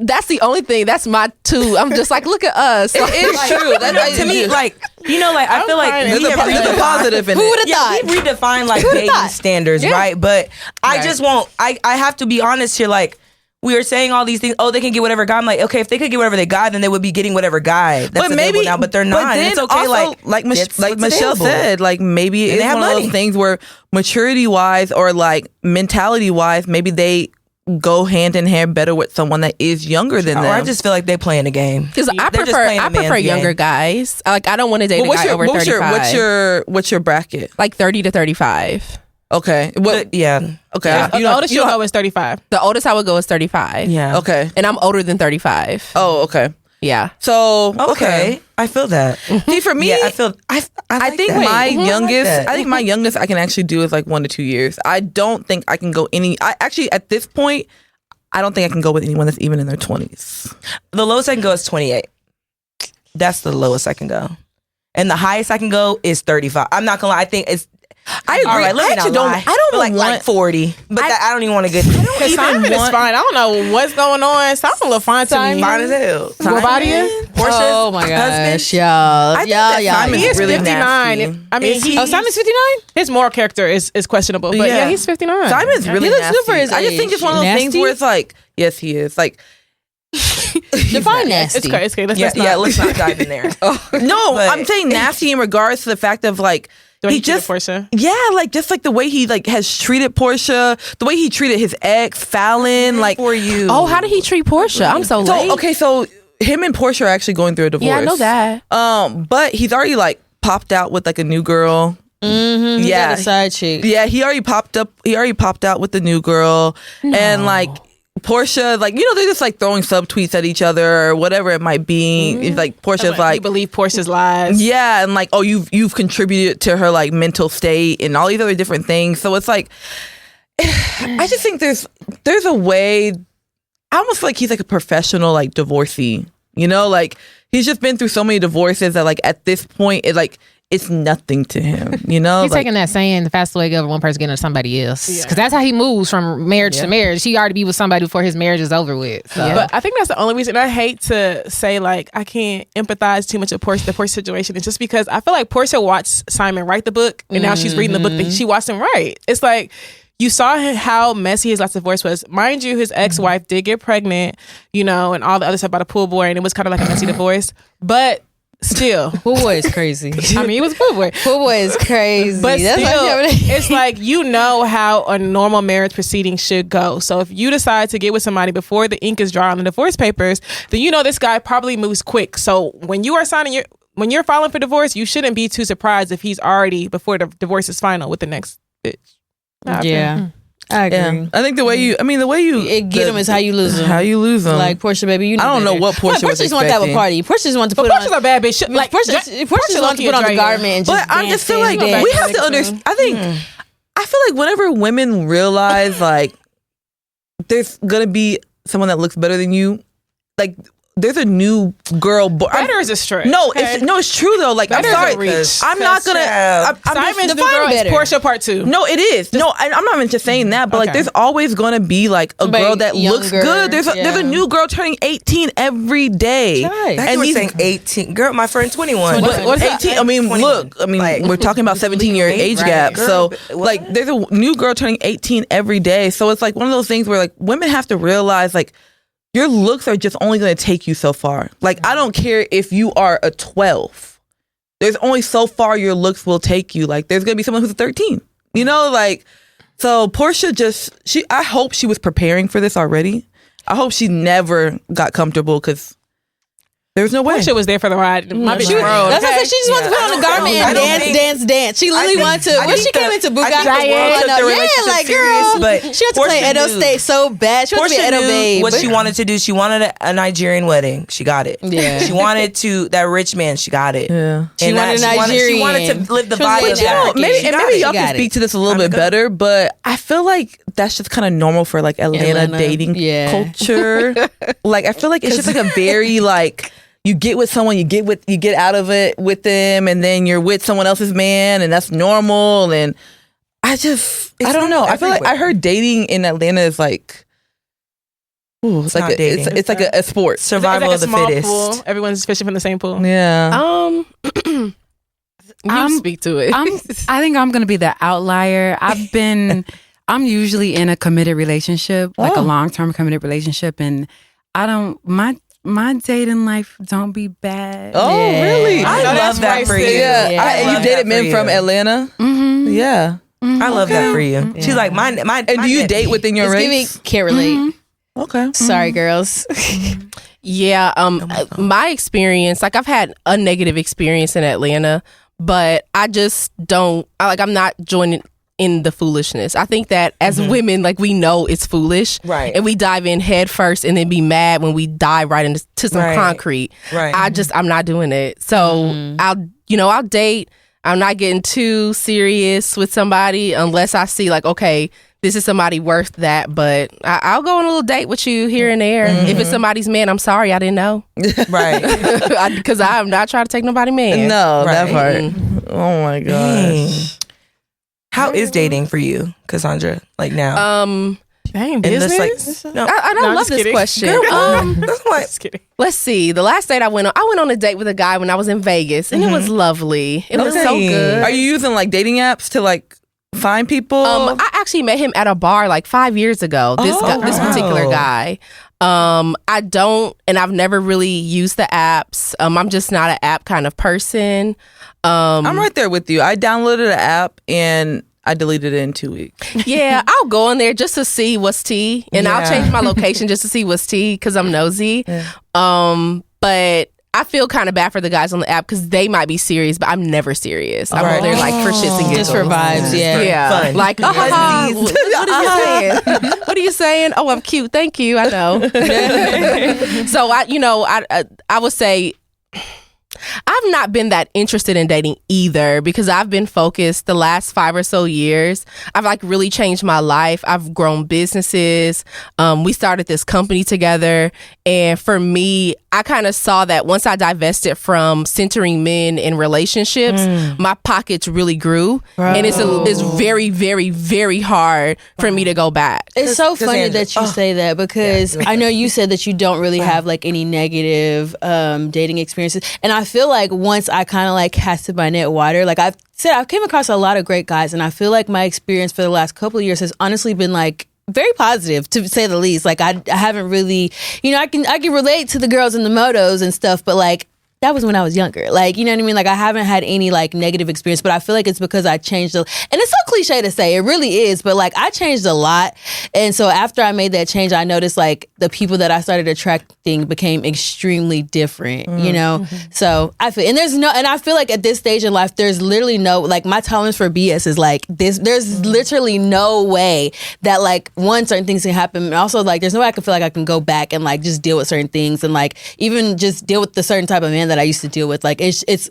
that's the only thing. That's my two. I'm just like, look at us. It is true. To me, like, you know, like, I feel like there's a positive in it. Who would have thought? We redefine like dating standards, right? But I just won't. I have to be honest here. Like, we are saying all these things. Oh, they can get whatever guy. I'm like, okay, if they could get whatever they got, then they would be getting whatever guy that's available now. But they're not. But then it's okay. Also, like Michelle said, like, maybe it's one of those things where maturity wise or like mentality wise, maybe they go hand in hand better with someone that is younger than them. Or I just feel like they playing a game. Because I prefer younger guys. Like, I don't want to date a guy over 35. What's your bracket? Like 30 to 35. Okay. Okay. The oldest you'll go is 35. The oldest I would go is 35. Yeah. Okay. And I'm older than 35. Oh, okay. Yeah. So okay. I feel that. See, for me, I think my youngest I can actually do is like 1 to 2 years. I don't think I can go at this point, I don't think I can go with anyone that's even in their 20s. The lowest I can go is 28. That's the lowest I can go. And the highest I can go is 35. I'm not gonna lie. I think it's. I agree. All right, let me not lie. I don't like 40, but I don't even want to get. Simon is fine. I don't know what's going on. Simon look fine to me. Fine as hell. What about you? Porsha's oh my gosh, husband. y'all. Simon He is really 59. nasty. I mean, Simon's 59? his moral character is questionable, but yeah, he's 59. Simon's really He looks nasty. good for his I just think it's one of those things Nasty? where it's like, yes, he is. Like, Define nasty. It's okay. Let's not dive in there. no, But- I'm saying nasty in regards to the fact of like, He just Porsha. Yeah, like just like the way he like has treated Porsha, the way he treated his ex Fallon, like For you. Oh, how did he treat Porsha? I'm so late. so him and Porsha are actually going through a divorce. Yeah, I know that. But he's already like popped out with like a new girl. Mm-hmm. He got a side chick. Yeah, he already popped out with the new girl, and like Porsha, like, you know, they're just like throwing subtweets at each other or whatever it might be. It's like Porsha's like, you believe Porsha's lies. yeah, and like, oh, you've contributed to her like mental state and all these other different things. So it's like, I just think there's a way. I almost feel like he's like a professional like divorcee. You know, like he's just been through so many divorces that like at this point it's nothing to him, you know? He's like, taking that saying, the fastest way to go one person getting to somebody else. Because that's how he moves from marriage to marriage. He already be with somebody before his marriage is over with. So. But I think that's the only reason I hate to say, like, I can't empathize too much with the Porsha situation. It's just because I feel like Porsha watched Simon write the book, and now she's reading the book that she watched him write. It's like, you saw how messy his last divorce was. Mind you, his ex-wife did get pregnant, you know, and all the other stuff about a pool boy, and it was kind of like a messy divorce. But still, Pool boy is crazy. I mean, it was pool boy. Pool boy is crazy. But That's still, like, it's like, you know how a normal marriage proceeding should go. So if you decide to get with somebody before the ink is dry on the divorce papers, then you know this guy probably moves quick. So when you are when you're filing for divorce, you shouldn't be too surprised if he's already, before the divorce is final, with the next bitch. yeah. I agree. yeah. I think the way you Get them is how you lose them. How you lose them. Like Porsha, baby, you know I don't know better. what Porsha was just want to have a expecting. party. Porsha just want to put Portia's on. a bad bitch. Like, Porsha just want to put on the garment and just But I just feel like we have to understand. I feel like whenever women realize like there's gonna be someone that looks better than you, like there's a new girl. Better is a stretch. No, okay? it's true though. Like, Better I'm is a sorry, reach, I'm not gonna. Simon's new girl is Porsha Part 2. No, it is. No, I'm not even just saying that, but like, there's always gonna be like a girl that looks good. There's a new girl turning 18 every day. And we're saying 18. Girl, my friend 21. What's 18? I mean, 21. Look, I mean, like, we're talking about 17-year age gap. Girl, so like, there's a new girl turning 18 every day. So it's like one of those things where like women have to realize like, your looks are just only going to take you so far. Like, I don't care if you are a 12. There's only so far your looks will take you. Like, there's going to be someone who's a 13. You know, like, so Porsha I hope she was preparing for this already. I hope she never got comfortable because there's no way. Porsha was there for the ride. My bitch rolled. That's what I said. She just wants to put on a garment and dance. She literally wanted to. When she came into Bugatti, like, girl, but she had to play Edo State so bad. She wanted to be Edo babe. What she wanted to do, she wanted a Nigerian wedding. She got it. Yeah. She wanted that rich man. She got it. Yeah. She wanted a Nigerian. She wanted to live the vibe of that. Maybe y'all can speak to this a little bit better, but I feel like that's just kind of normal for like Atlanta dating culture. Like, I feel like it's just like a very like, you get with someone, you get out of it with them, and then you're with someone else's man, and that's normal. And I don't know. I feel like I heard dating in Atlanta is like, it's like it's like a sport. Survival of the fittest. Pool. Everyone's fishing from the same pool. Yeah. You speak to it. I think I'm gonna be the outlier. I'm usually in a committed relationship, like a long-term committed relationship, and my dating life don't be bad. Oh, really? I love that for you. Yeah. You dated men from Atlanta? Mm-hmm. Yeah. Mm-hmm. I love that for you. Yeah. She's like, my and do you date within your race? Can't relate. Mm-hmm. Okay. Sorry, girls. Yeah. My experience, like, I've had a negative experience in Atlanta, but I just I'm not joining in the foolishness. I think that as women, like, we know it's foolish, right? And we dive in head first and then be mad when we dive right into some concrete. Right. I'm not doing it. So I'll date. I'm not getting too serious with somebody unless I see like, okay, this is somebody worth that. But I'll go on a little date with you here and there. If it's somebody's man, I'm sorry, I didn't know. Right. Because I'm not trying to take nobody man. No, that part. Oh my gosh. How is dating for you, Cassandra? Like now? Dang, business? I don't love this question. Just kidding. Let's see. The last date I went on a date with a guy when I was in Vegas, and it was lovely. It was so good. Are you using like dating apps to like find people? I actually met him at a bar like 5 years ago. This particular guy. I don't, and I've never really used the apps. I'm just not an app kind of person. I'm right there with you. I downloaded an app and I deleted it in 2 weeks. Yeah, I'll go on there just to see what's tea, and I'll change my location just to see what's tea because I'm nosy. Yeah. But I feel kind of bad for the guys on the app because they might be serious, but I'm never serious. I'm over there like for shits and giggles. Just for vibes, yeah. Fun. Like, what are you saying? What are you saying? Oh, I'm cute. Thank you. I know. So I would say I've not been that interested in dating either because I've been focused the last 5 or so years. I've like really changed my life. I've grown businesses. We started this company together. And for me, I kind of saw that once I divested from centering men in relationships, my pockets really grew. And it's very, very, very hard for me to go back. It's so funny that you say that because I know you said that you don't really have like any negative dating experiences. And I feel like once I kind of like casted my net wider, like I've came across a lot of great guys, and I feel like my experience for the last couple of years has honestly been like very positive, to say the least. Like I haven't really, I can relate to the girls in the motos and stuff, but like that was when I was younger. Like, you know what I mean? Like I haven't had any like negative experience, but I feel like it's because I changed and it's so cliche to say, it really is, but like I changed a lot. And so after I made that change, I noticed like the people that I started attracting became extremely different, you know? So I feel, and I feel like at this stage in life, there's literally no, like my tolerance for BS is like this, there's literally no way that like certain things can happen. And also like, there's no way I can feel like I can go back and like just deal with certain things and like even just deal with the certain type of man that I used to deal with. Like it's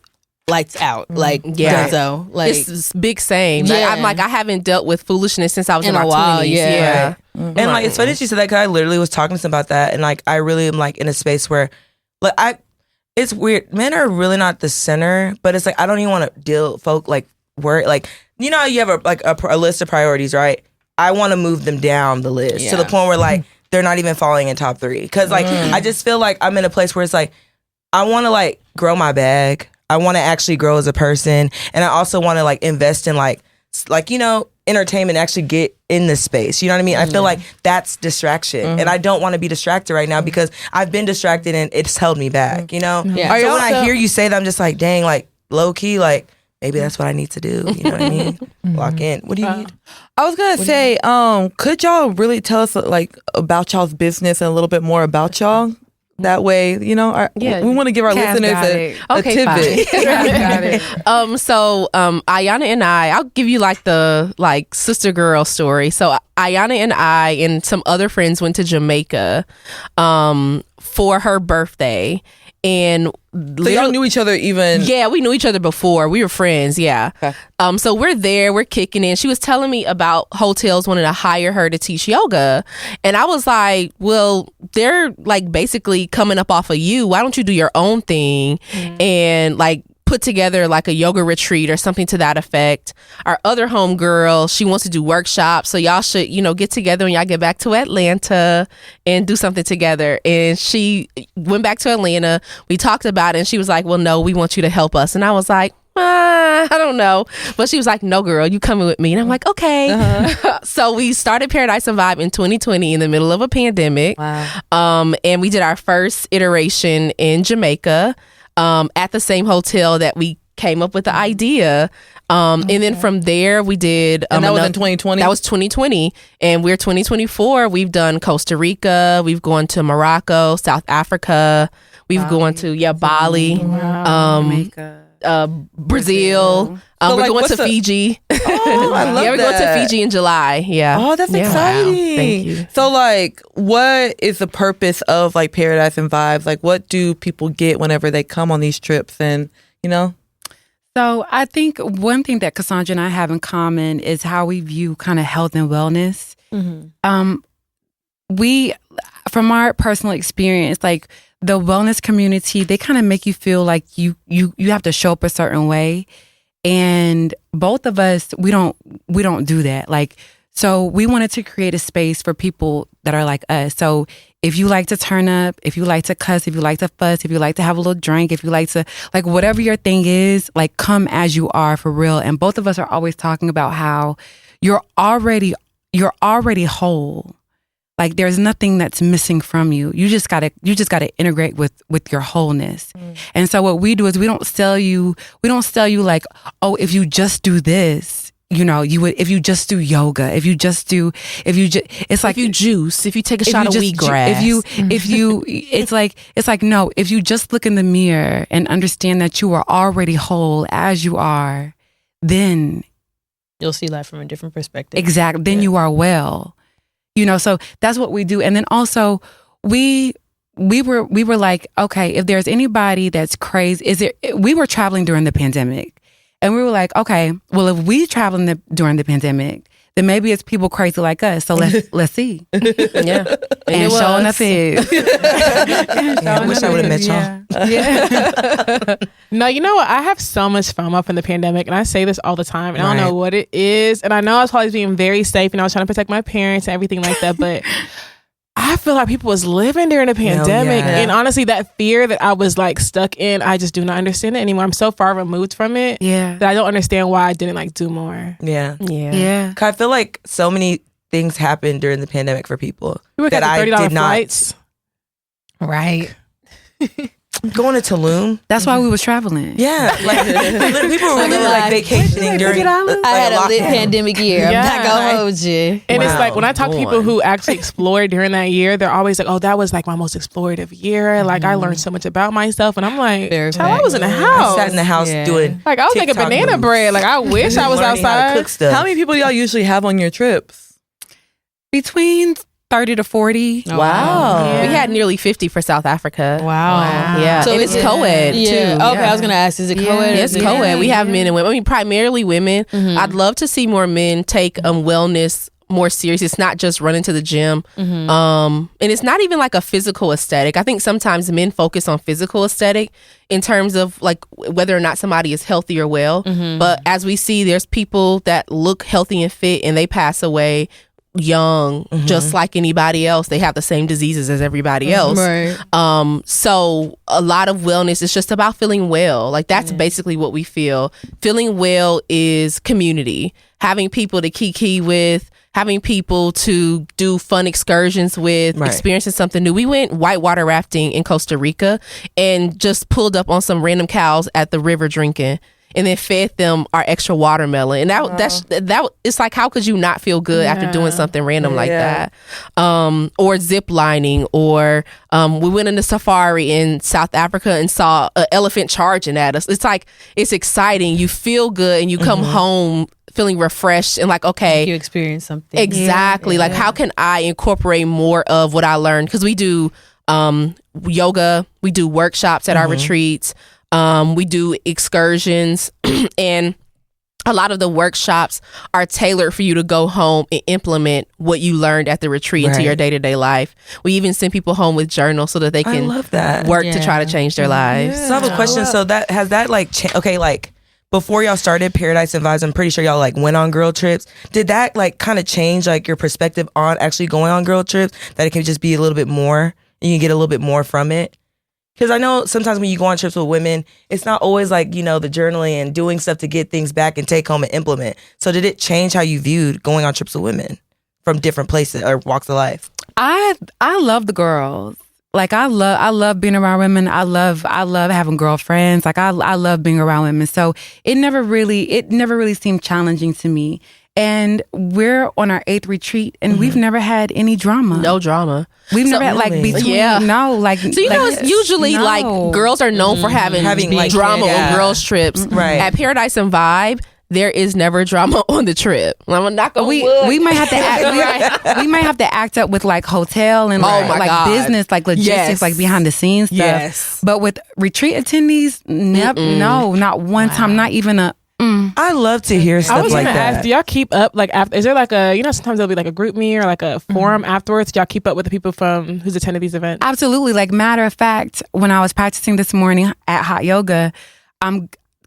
lights out. Like so like it's big same. Yeah. Like I haven't dealt with foolishness since I was in my a while. 20s. Yeah. Right. And like it's funny that you said that because I literally was talking to him about that, and like I really am like in a space where like it's weird. Men are really not the center, but it's like I don't even want to deal worry like you know how you have a list of priorities, right? I want to move them down the list to the point where like they're not even falling in top 3 because like I just feel like I'm in a place where it's like I want to like grow my bag. I want to actually grow as a person, and I also want to like invest in like you know entertainment, actually get in this space. You know what I mean? I feel like that's distraction, and I don't want to be distracted right now because I've been distracted and it's held me back. You know? Yeah. So when I hear you say that, I'm just like, dang, like low key, like maybe that's what I need to do. You know what I mean? Lock in. What do you need? I was gonna say, could y'all really tell us like about y'all's business and a little bit more about y'all? That way, you know, we want to give our listeners a tidbit. Got it. So Ayana and I'll give you like the sister girl story. So Ayana and I and some other friends went to Jamaica for her birthday. And so y'all knew each other even? Yeah, we knew each other before. We were friends, yeah. Okay. So we're there, we're kicking in. She was telling me about hotels wanting to hire her to teach yoga. And I was like, well, they're like basically coming up off of you. Why don't you do your own thing and like put together like a yoga retreat or something to that effect. Our other homegirl, she wants to do workshops. So y'all should, you know, get together when y'all get back to Atlanta and do something together. And she went back to Atlanta. We talked about it and she was like, well, no, we want you to help us. And I was like, I don't know. But she was like, no, girl, you coming with me. And I'm like, okay. So we started Paradise and Vibe in 2020 in the middle of a pandemic. Wow. And we did our first iteration in Jamaica. At the same hotel that we came up with the idea. And then from there we did... and that was in 2020? That was 2020. And we're 2024. We've done Costa Rica. We've gone to Morocco, South Africa. We've gone to, Bali. Jamaica. Brazil. We're going to Fiji. Oh, I love we're going to Fiji in July. Yeah. Oh, that's exciting. Wow. Thank you. So, like, what is the purpose of like Paradise and Vibes? Like, what do people get whenever they come on these trips? And you know. So I think one thing that Cassandra and I have in common is how we view kind of health and wellness. We, from our personal experience, like the wellness community, they kind of make you feel like you have to show up a certain way. And both of us, we don't do that. Like, so we wanted to create a space for people that are like us. So if you like to turn up, if you like to cuss, if you like to fuss, if you like to have a little drink, if you like to, like, whatever your thing is, like, come as you are for real. And both of us are always talking about how you're already whole. Like, there's nothing that's missing from you. You just gotta integrate with your wholeness. And so what we do is we don't sell you like, oh, if you just do this, you know, you would, if you just do yoga, it's like, if you juice, if you take a shot of wheatgrass, it's like, no, if you just look in the mirror and understand that you are already whole as you are, then you'll see life from a different perspective. Exactly. Then you are well. You know, so that's what we do. And then also we were like, okay, if there's anybody that's crazy, we were traveling during the pandemic and we were like, okay, well, if we traveling during the pandemic, then maybe it's people crazy like us. So let's see. Yeah. And sure enough is. I wish I would have met y'all. Yeah. No, you know what? I have so much FOMO from the pandemic, and I say this all the time, and I don't know what it is. And I know I was probably being very safe, and I was trying to protect my parents and everything like that, but I feel like people was living during the pandemic. And honestly, that fear that I was like stuck in, I just do not understand it anymore. I'm so far removed from it that I don't understand why I didn't like do more. Yeah. 'Cause I feel like so many things happened during the pandemic for people that I did flights. not. Right. Going to Tulum. That's why we was traveling. Yeah. Like people were really like vacationing during I had a lit pandemic year. I'm not gonna hold you. And it's like when I talk to people who actually explored during that year, they're always like, oh, that was like my most explorative year. Like I learned so much about myself. And I'm like, I was in the house. I sat in the house doing like I was making banana bread. Like I wish I was outside. How to cook stuff. How many people do y'all usually have on your trips? Between 30 to 40. Oh, wow. Yeah. We had nearly 50 for South Africa. Wow. Yeah. So it's co-ed too. Okay, I was going to ask, is it co-ed? It's co-ed. We have men and women. I mean, primarily women. I'd love to see more men take wellness more serious. It's not just running to the gym. And it's not even like a physical aesthetic. I think sometimes men focus on physical aesthetic in terms of like whether or not somebody is healthy or well. But as we see, there's people that look healthy and fit and they pass away young, just like anybody else. They have the same diseases as everybody else. Right. So a lot of wellness is just about feeling well. Like that's basically what we feel. Feeling well is community. Having people to kiki with, having people to do fun excursions with, experiencing something new. We went whitewater rafting in Costa Rica and just pulled up on some random cows at the river drinking, and then fed them our extra watermelon. And that it's like, how could you not feel good after doing something random like that? Or zip lining, or we went in the safari in South Africa and saw an elephant charging at us. It's like, it's exciting. You feel good and you come home feeling refreshed and like, okay, you experience something. Exactly. Like, how can I incorporate more of what I learned? Because we do yoga, we do workshops at our retreats. We do excursions, and a lot of the workshops are tailored for you to go home and implement what you learned at the retreat into your day-to-day life. We even send people home with journals so that they can work to try to change their lives. So I have a question. So that has that like okay, like before y'all started Paradise and Vibes, I'm pretty sure y'all like went on girl trips. Did that like kind of change like your perspective on actually going on girl trips? That it can just be a little bit more, and you can get a little bit more from it? Because I know sometimes when you go on trips with women, it's not always like, you know, the journaling and doing stuff to get things back and take home and implement. So did it change how you viewed going on trips with women from different places or walks of life? I love the girls. Like I love being around women. I love having girlfriends. Like I love being around women. So it never really seemed challenging to me. And we're on our 8th retreat, and we've never had any drama. No drama. We've never had like between So you know, it's usually like girls are known for having like drama on girls trips. Right. At Paradise and Vibe, there is never drama on the trip. I'm not gonna. We might have to act. We might have to act up with like hotel and like business, like logistics, like behind the scenes stuff. Yes. But with retreat attendees, no, not one time, not even a. I love to hear stuff like that. I was gonna ask, do y'all keep up like after? Is there like a, you know, sometimes there'll be like a group meet or like a forum afterwards? Do y'all keep up with the people from who's attended these events? Absolutely. Like matter of fact, when I was practicing this morning at hot yoga,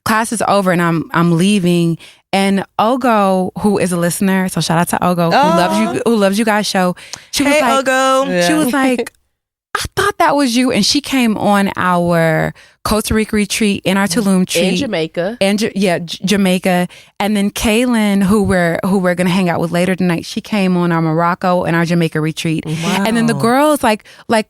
class is over and I'm leaving, and Ogo, who is a listener, so shout out to Ogo, who loves you guys show. She was like, Ogo. She was like, I thought that was you, and she came on our Costa Rica retreat in our Tulum retreat in Jamaica, Jamaica, and then Kaylin, who we're gonna hang out with later tonight, she came on our Morocco and our Jamaica retreat. Wow. And then the girls like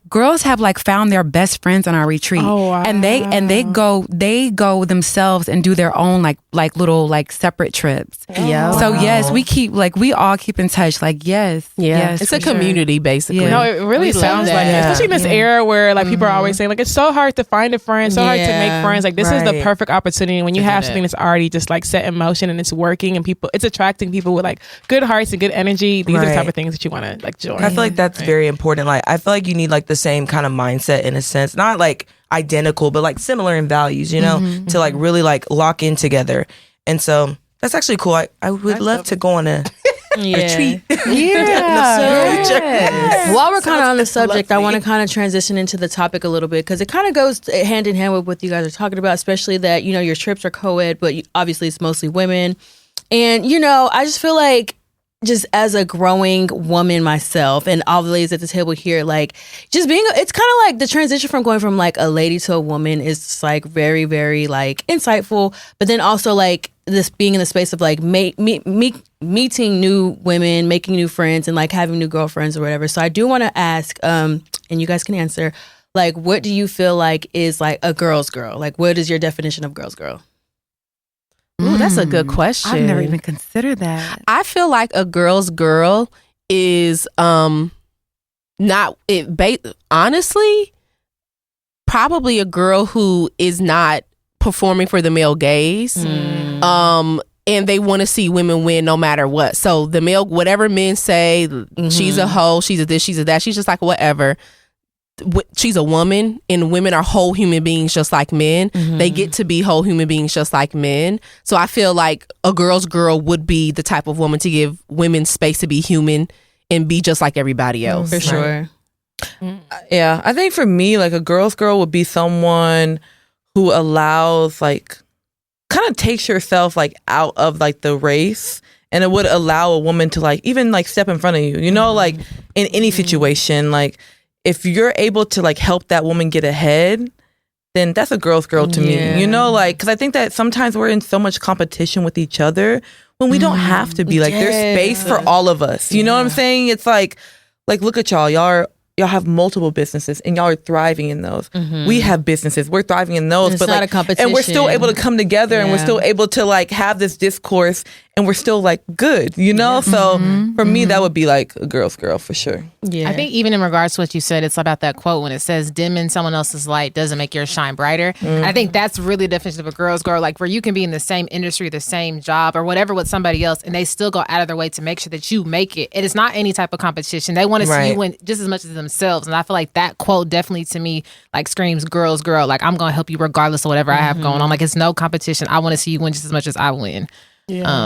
girls have like found their best friends on our retreat, and they go themselves and do their own like little like separate trips. Yeah. So yes, we all keep in touch. Like yes, it's a community basically. No, it really sounds like it, especially in this era where like people are always saying like it's so hard to find a friend, so hard to make friends. Like this is the perfect opportunity when you have something that's already just like set in motion and it's working and it's attracting people with like good hearts and good energy. These are the type of things that you want to like join. I feel like that's very important. Like I feel like you need like the same kind of mindset in a sense, not like identical, but like similar in values, you know, to like really like lock in together. And so that's actually cool. I would love to go on a retreat. While we're kind of on the subject, I want to kind of transition into the topic a little bit because it kind of goes hand in hand with what you guys are talking about, especially that, you know, your trips are co-ed, but obviously it's mostly women. And, you know, I just feel like just as a growing woman myself and all the ladies at the table here, like just being, it's kind of like the transition from going from like a lady to a woman is like very, very like insightful. But then also like this being in the space of like meeting new women, making new friends and like having new girlfriends or whatever. So I do want to ask, and you guys can answer, like, what do you feel like is like a girl's girl? Like, what is your definition of girl's girl? Ooh, that's a good question. I've never even considered that. I feel like a girl's girl is honestly probably a girl who is not performing for the male gaze. And they want to see women win no matter what. So the male, whatever men say, she's a hoe, she's a this, she's a that, she's just like whatever. she's a woman, and women are whole human beings just like men. They get to be whole human beings just like men. So I feel like a girl's girl would be the type of woman to give women space to be human and be just like everybody else. For sure. Yeah, I think for me, like a girl's girl would be someone who allows, like, kind of takes yourself like out of like the race, and it would allow a woman to like even like step in front of you, you know, like in any situation. Like if you're able to like help that woman get ahead, then that's a girl's girl to me, you know, like, because I think that sometimes we're in so much competition with each other when we don't have to be. Like there's space for all of us, you know what I'm saying? It's like look at y'all have multiple businesses and y'all are thriving in those. We have businesses, we're thriving in those, it's but not like a competition, and we're still able to come together and we're still able to like have this discourse, and we're still like good, you know. So for me, that would be like a girl's girl for sure. I think even in regards to what you said, it's about that quote when it says dimming someone else's light doesn't make yours shine brighter. I think that's really the definition of a girl's girl, like where you can be in the same industry, the same job or whatever with somebody else, and they still go out of their way to make sure that you make it. It is not any type of competition. They want to see you win just as much as themselves. And I feel like that quote definitely to me like screams girl's girl. Like I'm going to help you regardless of whatever I have going on. Like it's no competition. I want to see you win just as much as I win.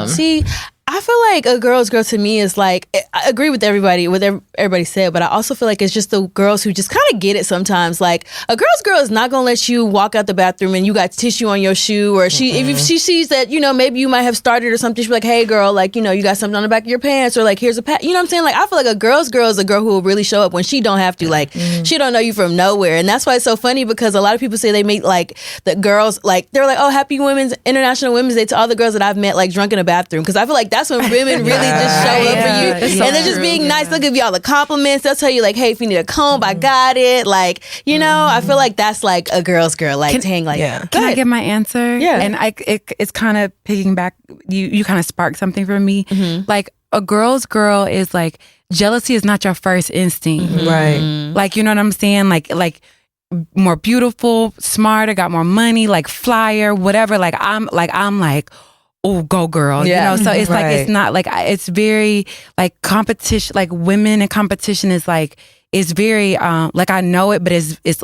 See, I feel like a girl's girl to me is like, I agree with everybody, what everybody said, but I also feel like it's just the girls who just kind of get it sometimes. Like a girl's girl is not gonna let you walk out the bathroom and you got tissue on your shoe, or if she sees that, you know, maybe you might have started or something, she'll be like, hey girl, like, you know, you got something on the back of your pants, or like here's a pat, you know what I'm saying? Like I feel like a girl's girl is a girl who will really show up when she don't have to, like she don't know you from nowhere. And that's why it's so funny, because a lot of people say they meet like the girls, like they're like, oh, happy International Women's Day to all the girls that I've met like drunk in a bathroom, because I feel like that's when women really just show up for you, and they're just being nice. They'll give you all the compliments. They'll tell you like, hey, if you need a comb, I got it. Like, you know, I feel like that's like a girl's girl, like Can I get my answer? Yeah. And it's kind of picking back. You kind of sparked something for me. Like a girl's girl is like, jealousy is not your first instinct, right? Like, you know what I'm saying? Like more beautiful, smarter, got more money, like flyer, whatever. Like I'm like, oh, go girl, you know. So it's like, it's not like, it's very like competition. Like women in competition is like, it's very like I know it, but it's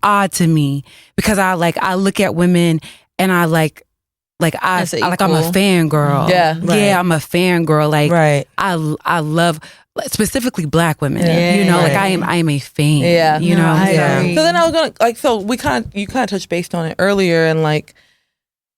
odd to me, because I look at women and I I'm a fangirl. Yeah, I'm a fangirl. Like I love specifically Black women. You know, like I am a fan. You know. So then I was gonna like, so you kind of touched based on it earlier, and like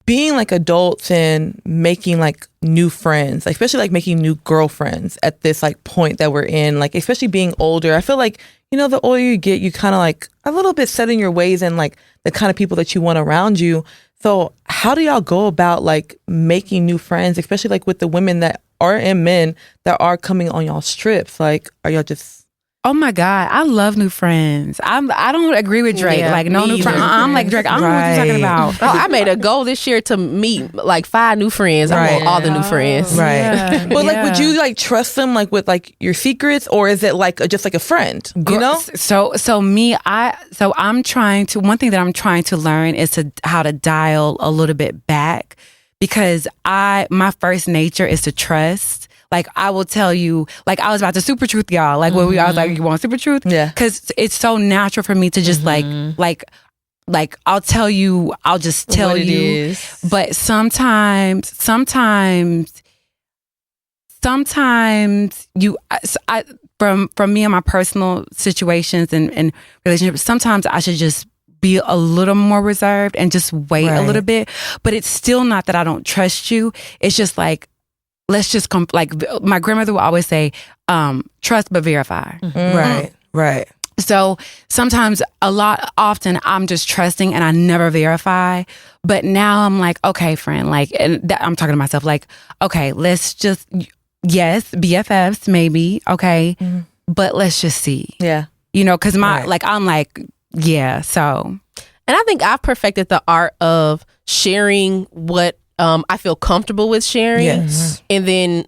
being like adults and making like new friends, like, especially like making new girlfriends at this like point that we're in, like especially being older. I feel like, you know, the older you get, you kind of like a little bit set in your ways and like the kind of people that you want around you. So how do y'all go about like making new friends, especially like with the women that are and men that are coming on y'all's trips? Like, are y'all just... Oh my God, I love new friends. I don't agree with Drake. Like no new friends. I'm like Drake. I don't know what you're talking about. I made a goal this year to meet like 5 new friends. I want all the new friends. Right. But like, would you like trust them like with like your secrets, or is it like just like a friend? You know. So I'm trying to. One thing that I'm trying to learn is how to dial a little bit back, because my first nature is to trust. Like I will tell you, like I was about to super truth y'all. Like when I was like, you want super truth? Yeah. Because it's so natural for me to just like I'll tell you, I'll just tell you. Is. But sometimes you, from me and my personal situations and relationships, sometimes I should just be a little more reserved and just wait a little bit. But it's still not that I don't trust you. It's just like, let's just come. Like my grandmother would always say, trust but verify. Right. So sometimes, often I'm just trusting and I never verify. But now I'm like, okay, friend, like, and I'm talking to myself, like, okay, let's just, yes, BFFs maybe, okay, but let's just see. Yeah. You know, because I'm like, yeah, so. And I think I've perfected the art of sharing what I feel comfortable with sharing, and then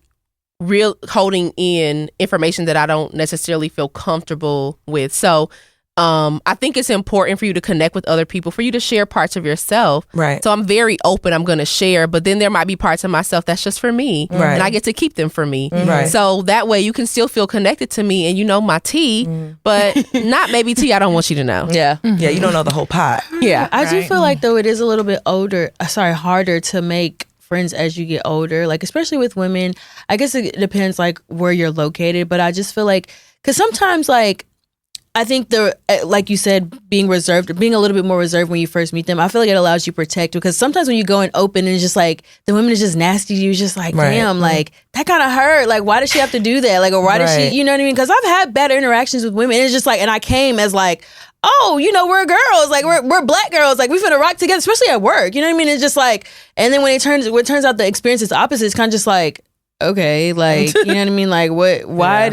holding in information that I don't necessarily feel comfortable with. So I think it's important for you to connect with other people, for you to share parts of yourself. Right. So I'm very open. I'm going to share, but then there might be parts of myself that's just for me. Right. And I get to keep them for me. Right. So that way you can still feel connected to me and you know my tea, but not maybe tea I don't want you to know. Yeah. Yeah, you don't know the whole pot. Yeah. I do feel like though it is a little bit harder to make friends as you get older, like especially with women. I guess it depends like where you're located, but I just feel like, because sometimes like I think like you said, being a little bit more reserved when you first meet them, I feel like it allows you to protect, because sometimes when you go in open and it's just like the women is just nasty to you, it's just like, damn, like that kind of hurt. Like, why did she have to do that? Like, or why did she, you know what I mean? Because I've had better interactions with women. And it's just like, and I came as like, oh, you know, we're girls, like we're black girls, like we finna rock together, especially at work. You know what I mean? It's just like, and then when it turns out the experience is opposite, it's kind of just like, okay, like, you know what I mean? Like, what? Why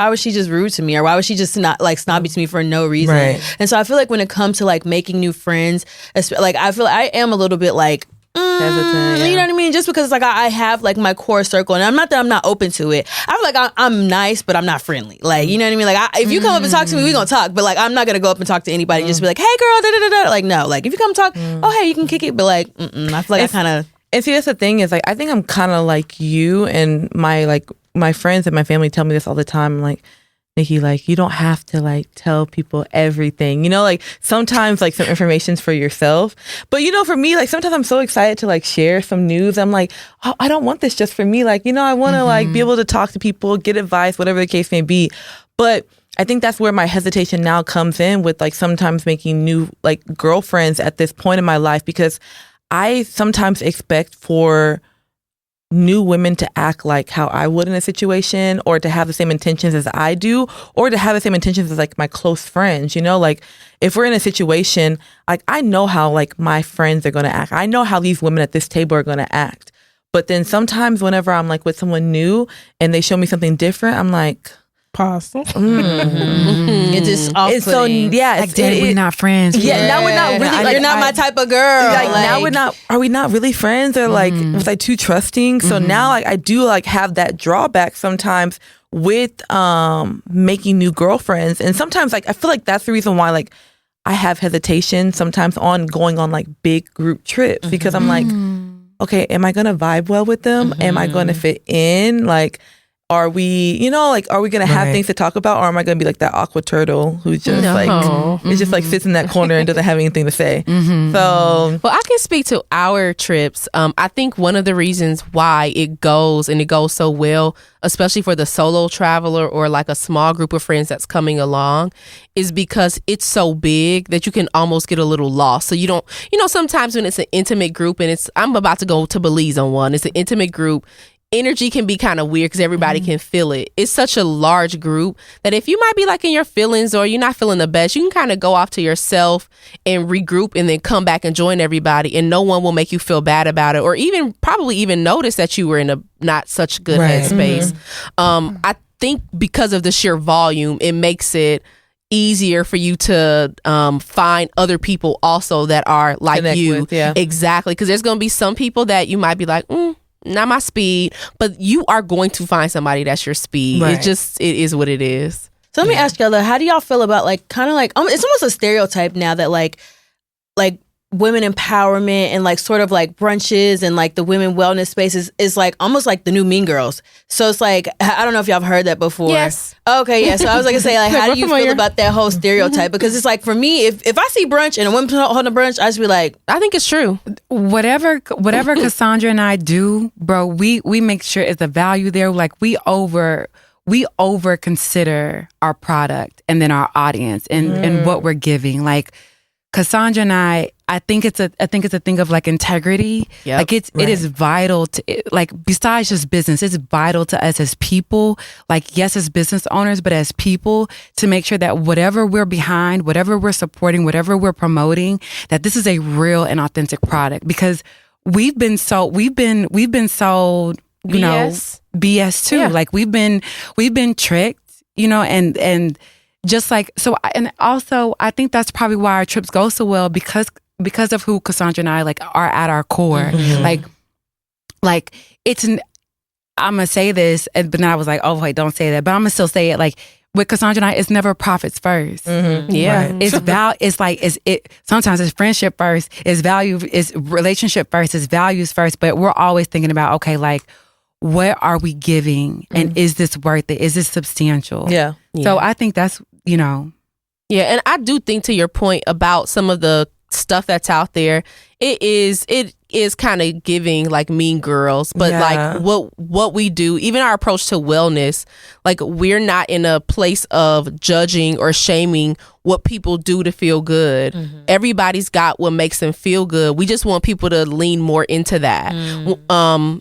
was she just rude to me, or why was she just not like snobby to me for no reason? Right. And so I feel like when it comes to like making new friends, like I feel like I am a little bit like hesitant, you know what I mean? Just because like I have like my core circle, and I'm not open to it. I feel like I'm nice, but I'm not friendly. Like, you know what I mean? Like if you come up and talk to me, we gonna talk. But like I'm not gonna go up and talk to anybody and just be like, hey girl, da da da da. Like no, like if you come talk, oh hey, you can kick it. But like I feel like I kind of. And see, that's the thing is like I think I'm kind of like you, and my friends and my family tell me this all the time. Like, Nikki, like you don't have to like tell people everything, you know, like sometimes like some information's for yourself. But you know, for me, like sometimes I'm so excited to like share some news. I'm like, oh, I don't want this just for me. Like, you know, I want to like be able to talk to people, get advice, whatever the case may be. But I think that's where my hesitation now comes in with like sometimes making new like girlfriends at this point in my life, because I sometimes expect for new women to act like how I would in a situation, or to have the same intentions as I do, or to have the same intentions as like my close friends, you know, like if we're in a situation, like I know how like my friends are going to act. I know how these women at this table are going to act. But then sometimes whenever I'm like with someone new and they show me something different, I'm like, pause. It's just off-putting. So yeah, like, we're not friends. Yeah, now we're not really. Like, you're not my type of girl. Like now we're not. Are we not really friends? Or like was I too trusting? So now like I do like have that drawback sometimes with making new girlfriends, and sometimes like I feel like that's the reason why like I have hesitation sometimes on going on like big group trips, because I'm like, okay, am I gonna vibe well with them? Am I gonna fit in? Like, are we, you know, like, are we going to have things to talk about, or am I going to be like that aqua turtle who's just it just like sits in that corner and doesn't have anything to say? So, well, I can speak to our trips. I think one of the reasons why it goes so well, especially for the solo traveler or like a small group of friends that's coming along, is because it's so big that you can almost get a little lost. So you don't, you know, sometimes when it's an intimate group, and I'm about to go to Belize on one, it's an intimate group, energy can be kind of weird because everybody can feel it. It's such a large group that if you might be like in your feelings or you're not feeling the best, you can kind of go off to yourself and regroup and then come back and join everybody, and no one will make you feel bad about it, or even probably even notice that you were in a not such good headspace. I think because of the sheer volume, it makes it easier for you to find other people also that are like Connect you. with, yeah. Exactly, because there's going to be some people that you might be like, not my speed, but you are going to find somebody that's your speed. Right. It is what it is. So let me ask y'all, how do y'all feel about like kind of like it's almost a stereotype now that like women empowerment and like sort of like brunches and like the women wellness spaces is like almost like the new Mean Girls. So it's like, I don't know if y'all have heard that before. Yes. Okay, yeah. So I was like to say, like, how do you familiar. feel about that whole stereotype? Because it's like, for me, if I see brunch and a woman holding a brunch, I just be like, I think it's true. Whatever Cassandra and I do, bro, we make sure it's a value there. Like we over consider our product and then our audience and what we're giving. Like Cassandra and I think it's a thing of like integrity. Yep. Like it is vital to, like, besides just business, it's vital to us as people. Like, yes, as business owners, but as people, to make sure that whatever we're behind, whatever we're supporting, whatever we're promoting, that this is a real and authentic product. Because we've been sold, you know, BS too. Yeah. Like we've been tricked, you know, and just like, so, and also I think that's probably why our trips go so well, because of who Cassandra and I like are at our core. Like it's I'm gonna say this, but then I was like, oh wait, don't say that. But I'm gonna still say it. Like with Cassandra and I, it's never profits first. Mm-hmm. Yeah, right. Sometimes it's friendship first, it's value, it's relationship first, it's values first. But we're always thinking about, okay, like what are we giving, and is this worth it? Is this substantial? Yeah. So I think that's Yeah, and I do think to your point about some of the stuff that's out there, it is kind of giving like Mean Girls, but like what we do, even our approach to wellness, like we're not in a place of judging or shaming what people do to feel good. Everybody's got what makes them feel good. We just want people to lean more into that.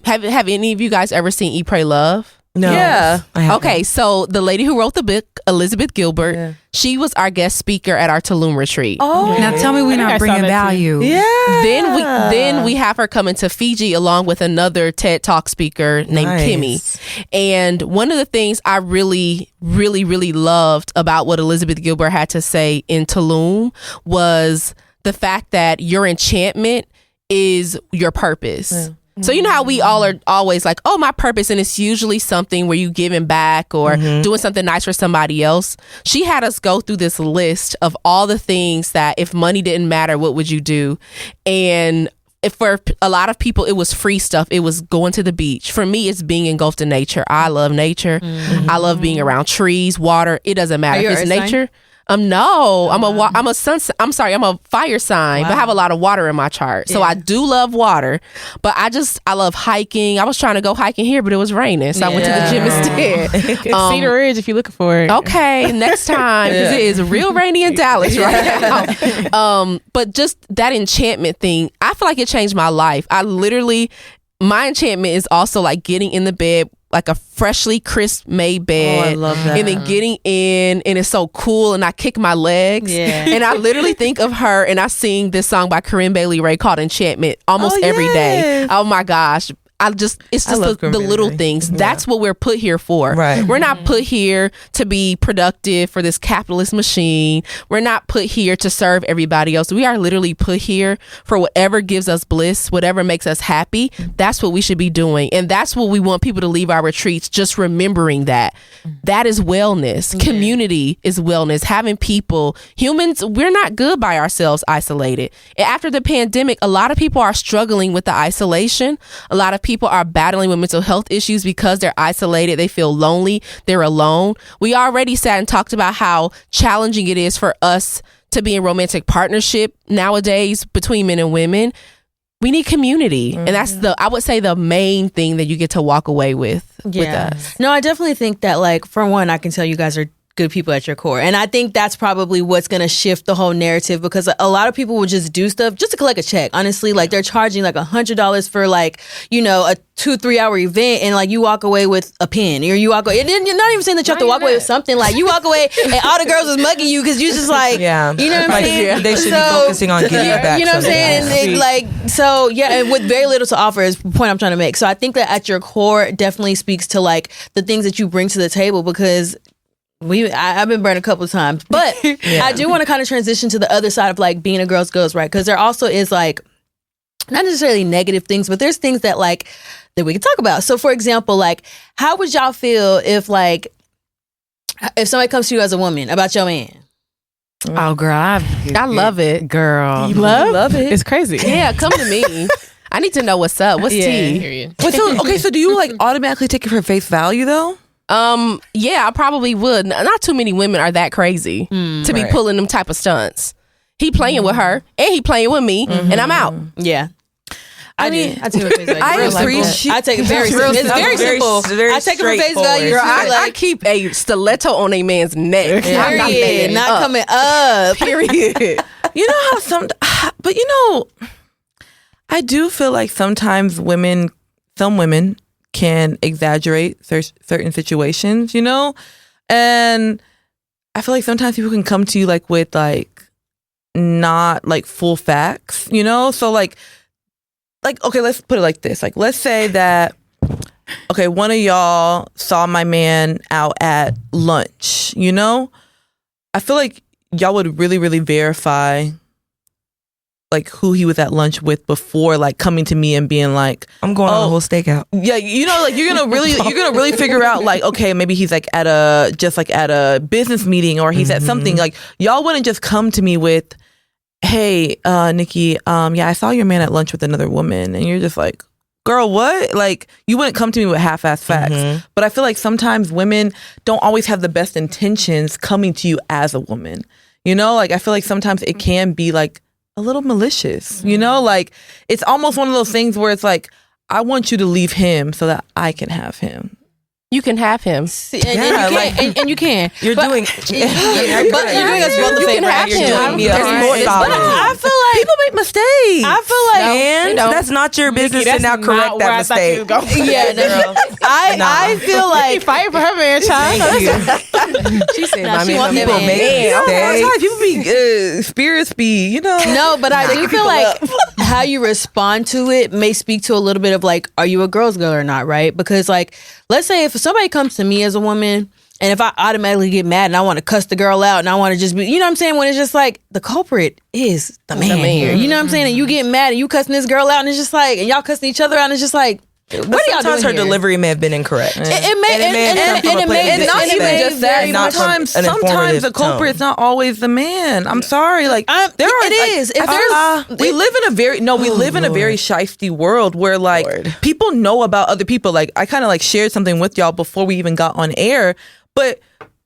Have any of you guys ever seen Eat, Pray, Love? No. Yeah. Okay, so the lady who wrote the book, Elizabeth Gilbert, she was our guest speaker at our Tulum retreat. Oh, now tell me we're not bringing value. Yeah. Then we have her coming to Fiji along with another TED Talk speaker named Kimmy. And one of the things I really, really, really loved about what Elizabeth Gilbert had to say in Tulum was the fact that your enchantment is your purpose. Yeah. So you know how we all are always like, oh, my purpose, and it's usually something where you giving back or doing something nice for somebody else. She had us go through this list of all the things that if money didn't matter, what would you do? And for a lot of people, it was free stuff. It was going to the beach. For me, it's being engulfed in nature. I love nature. I love being around trees, water. It doesn't matter if it's nature. No, I'm a fire sign, but I have a lot of water in my chart. So I do love water, but I love hiking. I was trying to go hiking here, but it was raining. So I went to the gym instead. Cedar Ridge, if you're looking for it. Okay, next time, because it is real rainy in Dallas right now. But just that enchantment thing, I feel like it changed my life. My enchantment is also like getting in the bed, like a freshly crisp made bed. Oh, I love that. And then getting in, and it's so cool, and I kick my legs. Yeah. And I literally think of her, and I sing this song by Corinne Bailey Rae called Enchantment almost every day. Oh my gosh. It's just the little things. That's what we're put here for. Right. We're not put here to be productive for this capitalist machine. We're not put here to serve everybody else. We are literally put here for whatever gives us bliss, whatever makes us happy. That's what we should be doing. And that's what we want people to leave our retreats, just remembering that. That is wellness. Community is wellness. Having people, humans, we're not good by ourselves isolated. And after the pandemic, a lot of people are struggling with the isolation. A lot of people are battling with mental health issues because they're isolated. They feel lonely. They're alone. We already sat and talked about how challenging it is for us to be in romantic partnership nowadays between men and women. We need community. And that's I would say the main thing that you get to walk away with us. No, I definitely think that, like, for one, I can tell you guys are good people at your core. And I think that's probably what's going to shift the whole narrative, because a lot of people will just do stuff just to collect a check. Honestly, like they're charging like $100 for like, you know, a 2-3 hour event, and like you walk away with a pen, or you walk away. And then you're not even saying that you have to walk away with something. Like you walk away and all the girls is mugging you because you just like, you know what I'm saying? They should be focusing on getting back. You know what I'm saying? And they, like, so yeah, and with very little to offer is the point I'm trying to make. So I think that at your core it definitely speaks to like the things that you bring to the table, because I've been burned a couple of times, but I do want to kind of transition to the other side of like being a girl's ghost, right? Because there also is like not necessarily negative things, but there's things that like that we can talk about. So for example, like how would y'all feel if somebody comes to you as a woman about your man? Oh girl, I love it, girl. You love it? It's crazy. Yeah, come to me. I need to know what's up. What's tea? So do you like automatically take it for face value though? Yeah, I probably would. Not too many women are that crazy to be pulling them type of stunts. He playing with her and he playing with me, and I'm out. Yeah. I take it for face value. I appreciate. I take it very simple. It's very simple. I take it for face value. Girl, I keep a stiletto on a man's neck. Period. Not coming up. Period. You know how but you know, I do feel like sometimes some women can exaggerate certain situations, you know? And I feel like sometimes people can come to you like with like not like full facts, you know? So like okay, let's put it like this. Like let's say that one of y'all saw my man out at lunch, you know? I feel like y'all would really, really verify like who he was at lunch with before like coming to me and being like, I'm going on a whole stakeout. Yeah, you know, like you're gonna really figure out like, okay, maybe he's like at a business meeting or he's at something. Like y'all wouldn't just come to me with, hey, Nikki, yeah, I saw your man at lunch with another woman, and you're just like, girl, what? Like, you wouldn't come to me with half-ass facts. But I feel like sometimes women don't always have the best intentions coming to you as a woman. You know, like I feel like sometimes it can be like a little malicious. You know, like it's almost one of those things where it's like, I want you to leave him so that I can have him. You can have him. And you can. You're doing us both the favor. I feel like people make mistakes. I feel like and that's not your business to now correct that mistake. I feel like fight for her man, child. She said, Nah, she want that People man. make mistakes. People be spirits be, you know. No, but I do feel like how you respond to it may speak to a little bit of like, are you a girl's girl or not, right? Because like, let's say if somebody comes to me as a woman and if I automatically get mad and I want to cuss the girl out and I want to just be, you know what I'm saying? When it's just like the culprit is the man here. You know what I'm saying? And you get mad and you cussing this girl out and it's just like, and y'all cussing each other out and it's just like, what are y'all doing Sometimes her here? delivery may have been incorrect. It may Not even just that. Sometimes the tone. culprit's not always the man. I'm sorry. Like it is. We live in a very shiesty world where like people know about other people. Like I kind of like shared something with y'all before we even got on air, but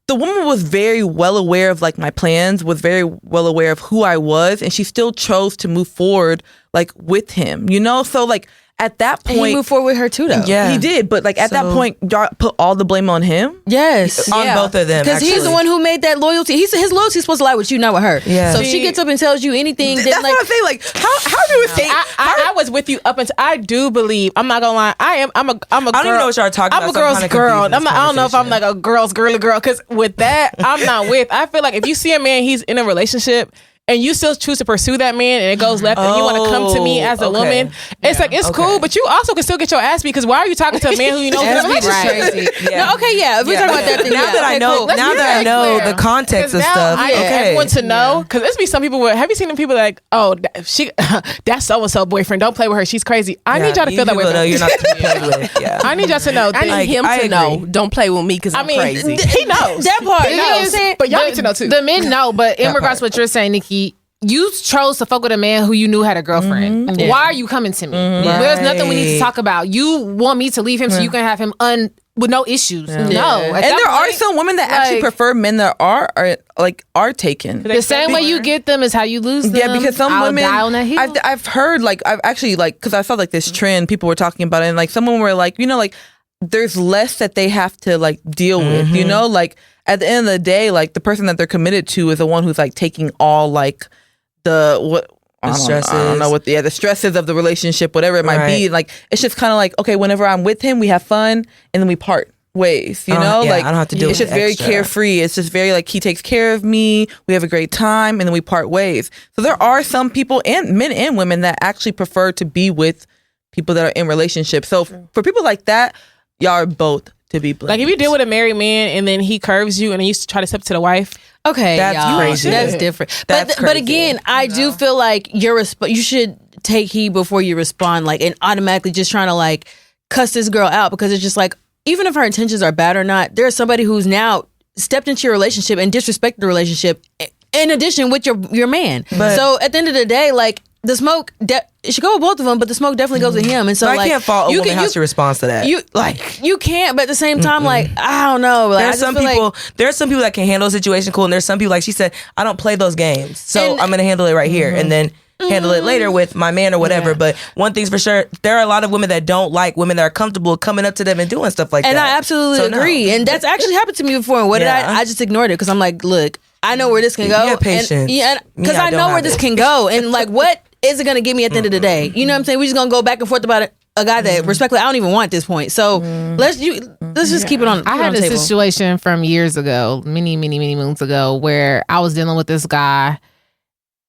the woman was very well aware of like my plans, was very well aware of who I was, and she still chose to move forward like with him. You know, so like. At that point, and he moved forward with her too, though. Yeah, he did. But like at that point, y'all put all the blame on him. Yes, on both of them, because he's the one who made that loyalty. His loyalty's supposed to lie with you, not with her. Yeah. So if she gets up and tells you anything, then that's like, what I'm saying. Like, how do we think? I was with you up until I do believe. I'm not gonna lie. I'm a girl. I don't even know what y'all are talking about. I'm a girl's girl. I don't know if I'm like a girl's girly girl. Because with that, I'm not with. I feel like if you see a man, he's in a relationship. And you still choose to pursue that man and it goes left and you want to come to me as a woman, it's like, it's cool, but you also can still get your ass beat because why are you talking to a man who you know is in a relationship? No, okay, yeah. If we're talking about that, then now that I know, now that I know the context of stuff, I everyone to know, because there's be some people where, have you seen them people like, oh, that's so-and-so boyfriend, don't play with her, she's crazy. I need y'all to feel that way. No, you're not to play with. Yeah. I need y'all to know. I need him to know, don't play with me because I'm crazy. He knows. That part, no, but y'all need to know too. The men know, but in regards to what you're saying, Nikki, you chose to fuck with a man who you knew had a girlfriend. Why are you coming to me? There's nothing we need to talk about. You want me to leave him so you can have him with no issues. No. And there are some women that actually prefer men that are taken. The same way you get them is how you lose them. Yeah, because some women, die on that hill. I've heard, like, I've actually, like, because I saw like this trend, people were talking about it, and like someone were like, you know, like there's less that they have to like deal with, you know, like at the end of the day, like the person that they're committed to is the one who's like taking all like the stresses. I don't know what the stresses of the relationship, whatever it might be. Like it's just kind of like, okay, whenever I'm with him, we have fun and then we part ways, you know? Like I don't have to do it's just very carefree. It's just very like he takes care of me, we have a great time, and then we part ways. So there are some people, and men and women, that actually prefer to be with people that are in relationships. So for people like that, y'all are both to be blamed. Like if you deal with a married man and then he curves you and then you try to step to the wife. Okay, that's crazy. That's different. But again, I do feel like you should take heed before you respond, like, and automatically just trying to like cuss this girl out, because it's just like, even if her intentions are bad or not, there's somebody who's now stepped into your relationship and disrespected the relationship in addition with your man. So at the end of the day, like, the smoke, it should go with both of them, but the smoke definitely goes with him. And so, but like, I can't fault a woman how she responds to that. You can't, but at the same time, like, I don't know. Like, there's some people that can handle a situation cool, and there's some people, like she said, I don't play those games, so I'm gonna handle it right here, and then handle it later with my man or whatever. But one thing's for sure, there are a lot of women that don't like women that are comfortable coming up to them and doing stuff like that. And I absolutely agree. And that's actually happened to me before. And I just ignored it because I'm like, look, I know where this can go. You have patience. Because I know where this can go. And like, what is it going to get me at the end of the day? You know what I'm saying? We're just going to go back and forth about a guy that respectfully I don't even want at this point. So let's just keep it on. I had a situation from years ago, many moons ago, where I was dealing with this guy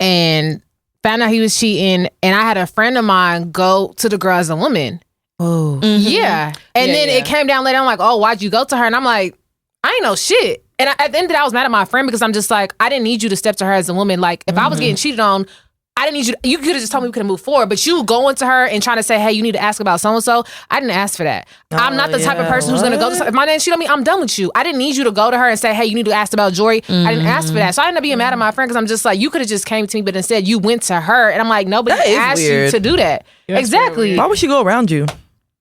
and found out he was cheating, and I had a friend of mine go to the girl as a woman. Oh, yeah. And then it came down later. I'm like, oh, why'd you go to her? And I'm like, I ain't know shit. And at the end of the day, I was mad at my friend because I'm just like, I didn't need you to step to her as a woman. Like, if I was getting cheated on, I didn't need you. You could have just told me we could have moved forward. But you going to her and trying to say, hey, you need to ask about so and so. I didn't ask for that. I'm not the type of person who's gonna go. If my name, she told me, I'm done with you. I didn't need you to go to her and say, hey, you need to ask about Joy. I didn't ask for that. So I ended up being mad at my friend because I'm just like, you could have just came to me, but instead you went to her, and I'm like, nobody asked you to do that. Exactly. Why would she go around you?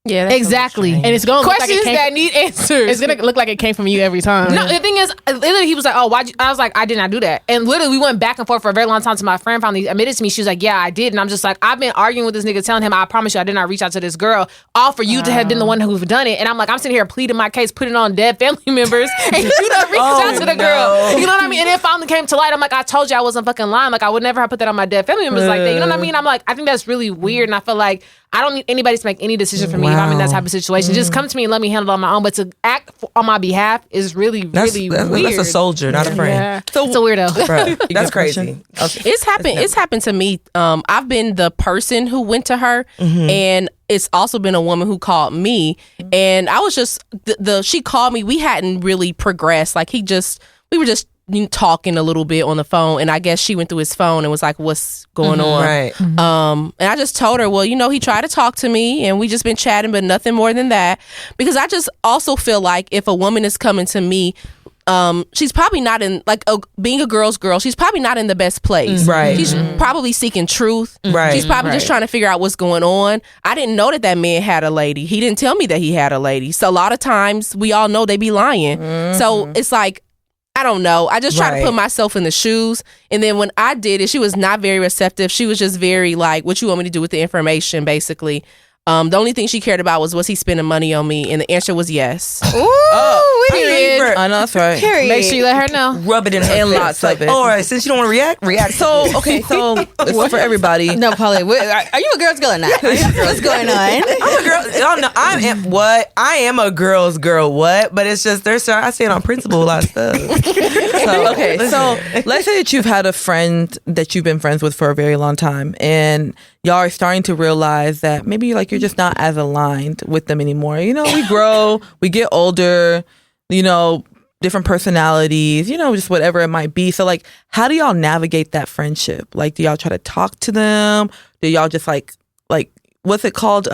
Yeah, exactly. And it's going to look questions like that need answers. It's going to look like it came from you every time. No, the thing is, literally, he was like, "Oh, why'd you?" I was like, "I did not do that." And literally, we went back and forth for a very long time. To my friend finally admitted to me, she was like, "Yeah, I did." And I'm just like, I've been arguing with this nigga, telling him, "I promise you, I did not reach out to this girl, all for you to have been the one who've done it." And I'm like, I'm sitting here pleading my case, putting on dead family members, and you don't reach out to the girl. You know what I mean? And it finally came to light. I'm like, I told you I wasn't fucking lying. Like, I would never have put that on my dead family members like that. You know what I mean? I'm like, I think that's really weird, and I feel like I don't need anybody to make any decision for me if I'm in that type of situation. Just come to me and let me handle it on my own. But to act on my behalf is really weird. That's a soldier, not a friend. Yeah. So it's a weirdo. Bro, that's crazy. It's happened. It's happened to me. I've been the person who went to her, and it's also been a woman who called me. And I was just she called me. We hadn't really progressed. Like we were just talking a little bit on the phone, and I guess she went through his phone and was like, what's going on? Right. And I just told her, well, he tried to talk to me and we just been chatting, but nothing more than that. Because I just also feel like if a woman is coming to me, she's probably not in, like, being a girl's girl, she's probably not in the best place. Right. She's probably seeking truth. Right. She's probably just trying to figure out what's going on. I didn't know that man had a lady. He didn't tell me that he had a lady. So a lot of times we all know they be lying. So it's like, I don't know. I just try to put myself in the shoes. And then when I did it, she was not very receptive. She was just very like, what you want me to do with the information, basically. The only thing she cared about was he spending money on me? And the answer was yes. Ooh, period. I know, that's right. Period. Make sure you let her know. Rub it in her And face. lots of it. All right, since you don't want to react. So this is for everybody. No, Polly, are you a girl's girl or not? What's going on? I'm a girl. Y'all know I am what? I am a girl's girl. What? But it's just I say it on principle a lot of stuff. So let's say that you've had a friend that you've been friends with for a very long time, and y'all are starting to realize that maybe like you're just not as aligned with them anymore. We grow, we get older, different personalities, just whatever it might be. So like, how do y'all navigate that friendship? Like, do y'all try to talk to them? Do y'all just like what's it called?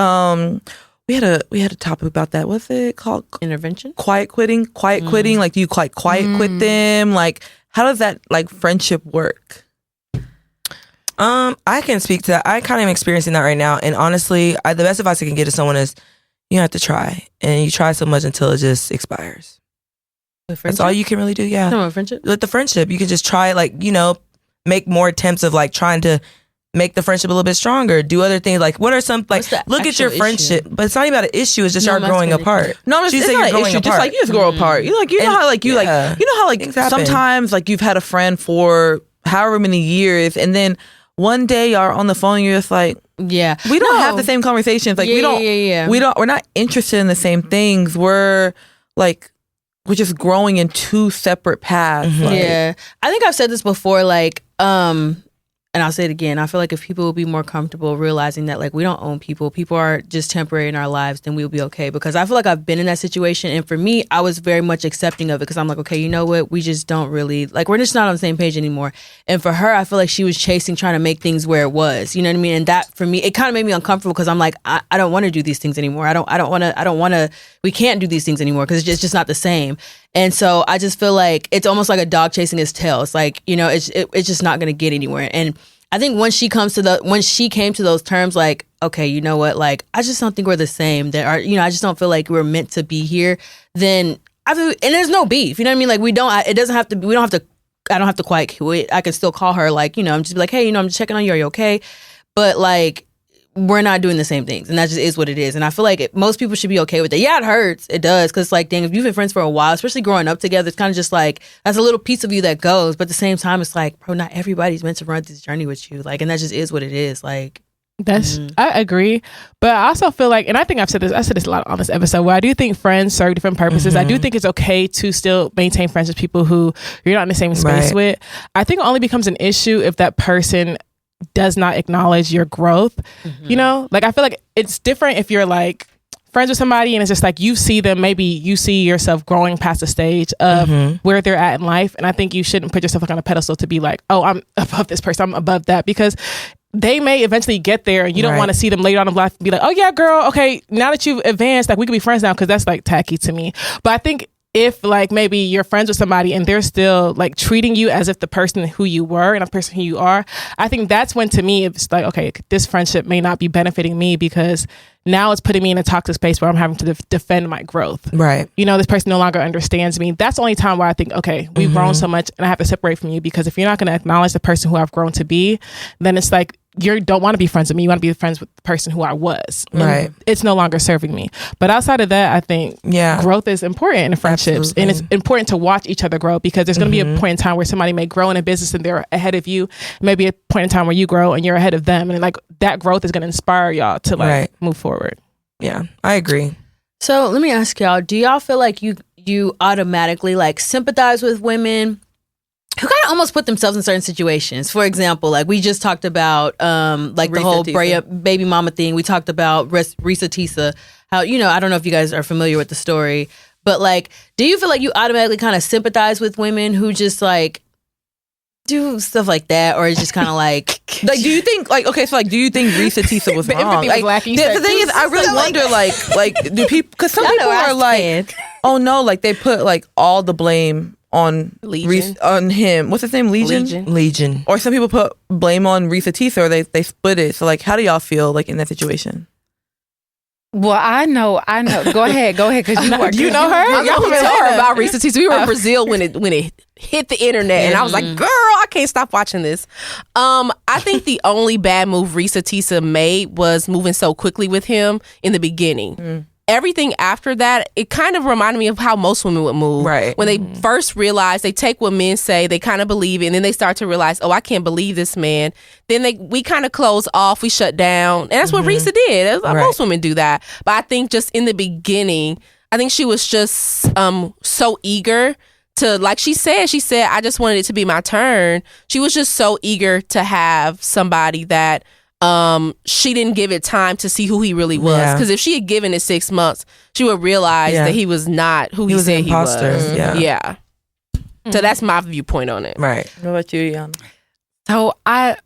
We had a topic about that. What's it called? Intervention? Quiet quitting. Like, do you quiet quit them? Like, how does that like friendship work? I can speak to that. I kind of am experiencing that right now. And honestly, the best advice I can give to someone is you have to try. And you try so much until it just expires. That's all you can really do. Yeah. No, friendship? With the friendship, you can just try, like, make more attempts of like trying to make the friendship a little bit stronger. Do other things. Like, what are some, like, look at your friendship. But it's not even about an issue. It's just y'all growing apart. No, it's not an issue. Just like you just grow apart. You know how sometimes like you've had a friend for however many years, and then one day y'all are on the phone and you're just like, we don't have the same conversations. Like we're not interested in the same things. We're just growing in two separate paths. I think I've said this before, like, and I'll say it again, I feel like if people will be more comfortable realizing that, like, we don't own people are just temporary in our lives, then we'll be okay. Because I feel like I've been in that situation, and for me, I was very much accepting of it, because I'm like, okay, you know what, we just don't really, like, we're just not on the same page anymore. And for her, I feel like she was trying to make things where it was, you know what I mean? And that, for me, it kind of made me uncomfortable, because I'm like, I don't want to do these things anymore. I don't want to, we can't do these things anymore, because it's just not the same. And so I just feel like it's almost like a dog chasing its tail. It's like, it's just not going to get anywhere. And I think when she came to those terms, like, okay, you know what, like, I just don't think we're the same. I just don't feel like we're meant to be here. Then and there's no beef. You know what I mean? Like, I don't have to quite quit. I can still call her, like, I'm just like, hey, I'm just checking on you. Are you okay? But like, we're not doing the same things, and that just is what it is. And I feel like most people should be okay with it. Yeah, it hurts. It does, because like, dang, if you've been friends for a while, especially growing up together, it's kind of just like, that's a little piece of you that goes. But at the same time, it's like, bro, not everybody's meant to run this journey with you. Like, and that just is what it is. Like, I agree, but I also feel like, and I think I said this a lot on this episode, where I do think friends serve different purposes. I do think it's okay to still maintain friends with people who you're not in the same space with. I think it only becomes an issue if that person does not acknowledge your growth. Like, I feel like it's different if you're like friends with somebody and it's just like, you see them, maybe you see yourself growing past the stage of where they're at in life, and I think you shouldn't put yourself like on a pedestal to be like, oh, I'm above this person, I'm above that, because they may eventually get there, and you don't want to see them later on in life and be like, oh yeah, girl, okay, now that you've advanced, like we can be friends now, because that's like tacky to me. But I think if like maybe you're friends with somebody and they're still like treating you as if the person who you were and the person who you are, I think that's when, to me, it's like, okay, this friendship may not be benefiting me, because now it's putting me in a toxic space where I'm having to defend my growth. Right. You know, this person no longer understands me. That's the only time where I think, okay, we've grown so much and I have to separate from you, because if you're not going to acknowledge the person who I've grown to be, then it's like, you don't want to be friends with me. You want to be friends with the person who I was. Right. It's no longer serving me. But outside of that, I think growth is important in friendships. Absolutely. And it's important to watch each other grow, because there's going to be a point in time where somebody may grow in a business and they're ahead of you. Maybe a point in time where you grow and you're ahead of them. And like that growth is going to inspire y'all to like move forward. Yeah, I agree. So let me ask y'all, do y'all feel like you automatically like sympathize with women who kind of almost put themselves in certain situations? For example, like we just talked about like the whole Draya baby mama thing. We talked about Risa Tisa. How, you know, I don't know if you guys are familiar with the story, but like, do you feel like you automatically kind of sympathize with women who just like do stuff like that, or it's just kind of like do you think like, okay, so like, do you think Risa Tisa was wrong? Like, the thing is, I really wonder like do people, because some people are like, oh no, like they put like all the blame on on him. What's his name? Legion. Or some people put blame on Risa Tisa, or they split it. So like, how do y'all feel like in that situation? Well, I know. Go ahead, because you know her. I told her about Risa Tisa. We were in Brazil when it hit the internet, and I was like, "Girl, I can't stop watching this." I think the only bad move Risa Tisa made was moving so quickly with him in the beginning. Everything after that, it kind of reminded me of how most women would move. Right. When they first realize, they take what men say, they kind of believe it, and then they start to realize, oh, I can't believe this man. Then we kind of close off, we shut down. And that's what Risa did. That's like most women do that. But I think just in the beginning, I think she was just so eager to, like she said, I just wanted it to be my turn. She was just so eager to have somebody that she didn't give it time to see who he really was. Because if she had given it 6 months, she would realize that he was not who he said he was. Yeah. So that's my viewpoint on it. Right. What about you, Yana? So I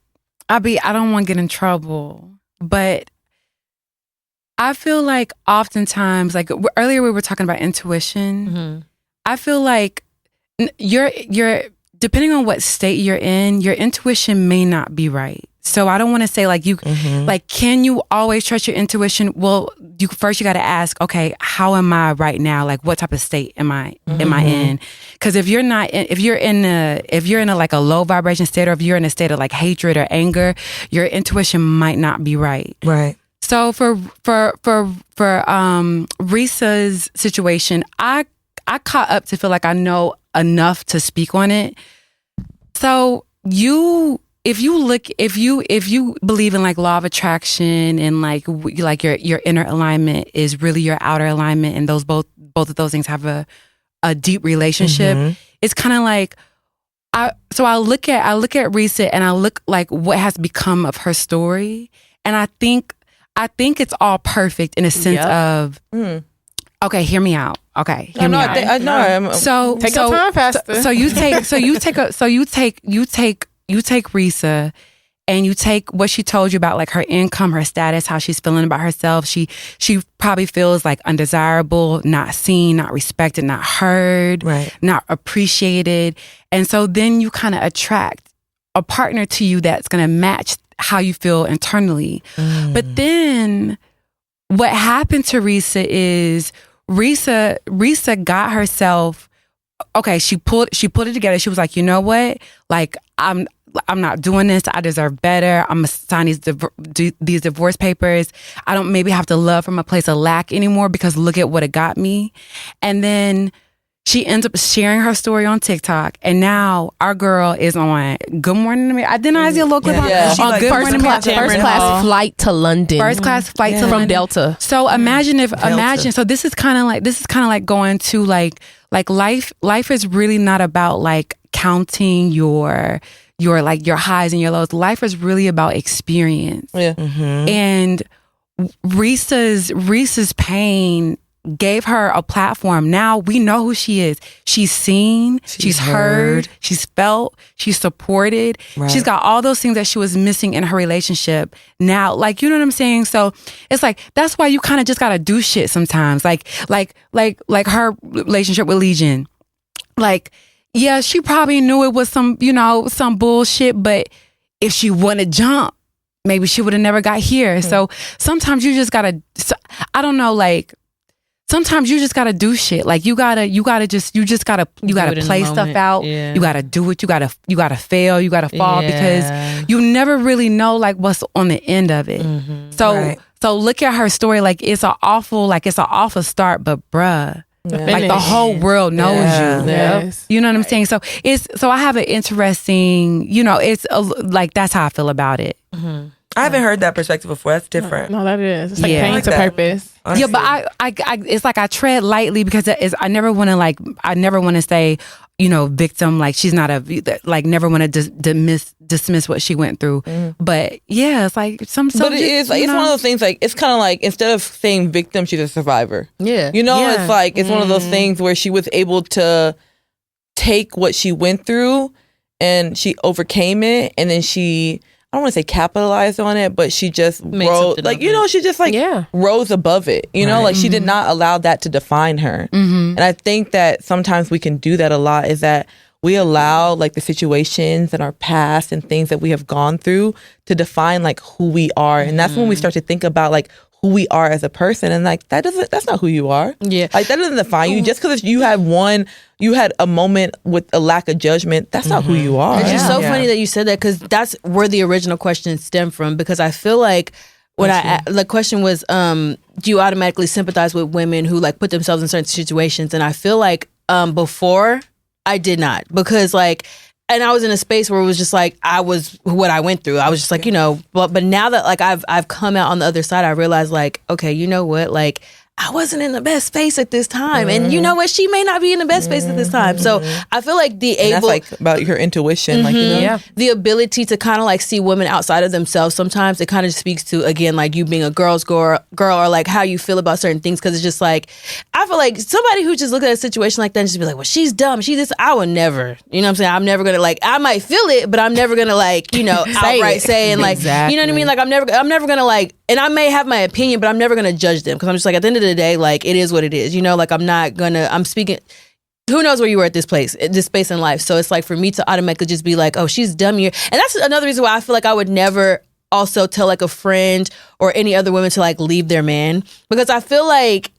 don't want to get in trouble, but I feel like oftentimes, like earlier we were talking about intuition. I feel like you're depending on what state you're in, your intuition may not be right. So I don't want to say like like, can you always trust your intuition? Well, you got to ask, okay, how am I right now? Like, what type of state am I in? Because if you're in a like a low vibration state, or if you're in a state of like hatred or anger, your intuition might not be right. Right. So for Risa's situation, I caught up to feel like I know enough to speak on it. So if you believe in like law of attraction, and like your inner alignment is really your outer alignment, and those both of those things have a deep relationship, it's kind of like I look at Risa, and I look like what has become of her story, and I think it's all perfect in a sense of okay, hear me out. Okay, hear me out. I know. So take your time faster. So you take Risa, and you take what she told you about like her income, her status, how she's feeling about herself. She probably feels like undesirable, not seen, not respected, not heard, not appreciated. And so then you kind of attract a partner to you that's going to match how you feel internally. But then what happened to Risa is Risa got herself, okay, she pulled it together. She was like, you know what? Like, I'm not doing this. I deserve better. I'm going to sign these divorce papers. I don't maybe have to love from a place of lack anymore, because look at what it got me. And then she ends up sharing her story on TikTok, and now our girl is on Good Morning America. Didn't I see a little clip on Good Morning America? First class flight to London. First class flight to from London. Delta. So imagine. So this is kind of like going to like life. Life is really not about like counting your highs and your lows. Life is really about experience. And Risa's pain gave her a platform. Now we know who she is. She's seen, she's heard, she's felt, she's supported. Right. She's got all those things that she was missing in her relationship. Now, like, you know what I'm saying? So it's like, that's why you kind of just got to do shit sometimes. Like her relationship with Legion. Like, yeah, she probably knew it was some bullshit, but if she wouldn't have jumped, maybe she would have never got here. So sometimes you just gotta, I don't know, like, sometimes you just gotta do shit. Like you gotta play stuff out. Yeah. You gotta do it. You gotta fail. You gotta fall because you never really know like what's on the end of it. Mm-hmm. So look at her story. Like it's an awful start, but bruh. Yeah. Like the whole world knows you. Yes. You know what I'm saying? So I have an interesting, like that's how I feel about it. Mm-hmm. I haven't heard that perspective before. That's different. No, that is. It's like pain to purpose. Honestly. Yeah, but I it's like I tread lightly because I never want to say, victim, like she's not never want to dismiss what she went through. But yeah, it's like but it is like, it's one of those things, like it's kind of like instead of saying victim, she's a survivor. Yeah. It's like it's one of those things where she was able to take what she went through and she overcame it, and then she, I don't want to say capitalized on it, but she just rose, like, she just like rose above it, like she did not allow that to define her. Mm-hmm. And I think that sometimes we can do that a lot, is that we allow like the situations in our past and things that we have gone through to define like who we are. And that's when we start to think about like who we are as a person, and like that's not who you are. Yeah. Like that doesn't define you. Just because you had a moment with a lack of judgment, that's not who you are. It's just so funny that you said that, because that's where the original question stemmed from, because I feel like when the question was, do you automatically sympathize with women who like put themselves in certain situations? And I feel like before I did not, because like, and I was in a space where it was just like, I was what I went through. I was just like, but now that like I've come out on the other side, I realized like, okay, you know what? Like I wasn't in the best space at this time. And you know what? She may not be in the best space at this time. So I feel like that's like about your intuition, like, the ability to kind of like see women outside of themselves. Sometimes it kind of speaks to, again, like you being a girl, or like how you feel about certain things. Cause it's just like, I feel like somebody who just look at a situation like that and just be like, well, she's dumb. She's this. I would never, you know what I'm saying? I'm never going to like, I might feel it, but I'm never going to like, outright say and like, you know what I mean? Like I'm never going to like, and I may have my opinion, but I'm never going to judge them. Cause I'm just like, at the end of the day, like it is what it is, like I'm speaking, who knows where you were at this space in life. So it's like for me to automatically just be like, oh, she's dumb here. And that's another reason why I feel like I would never also tell like a friend or any other women to like leave their man, because I feel like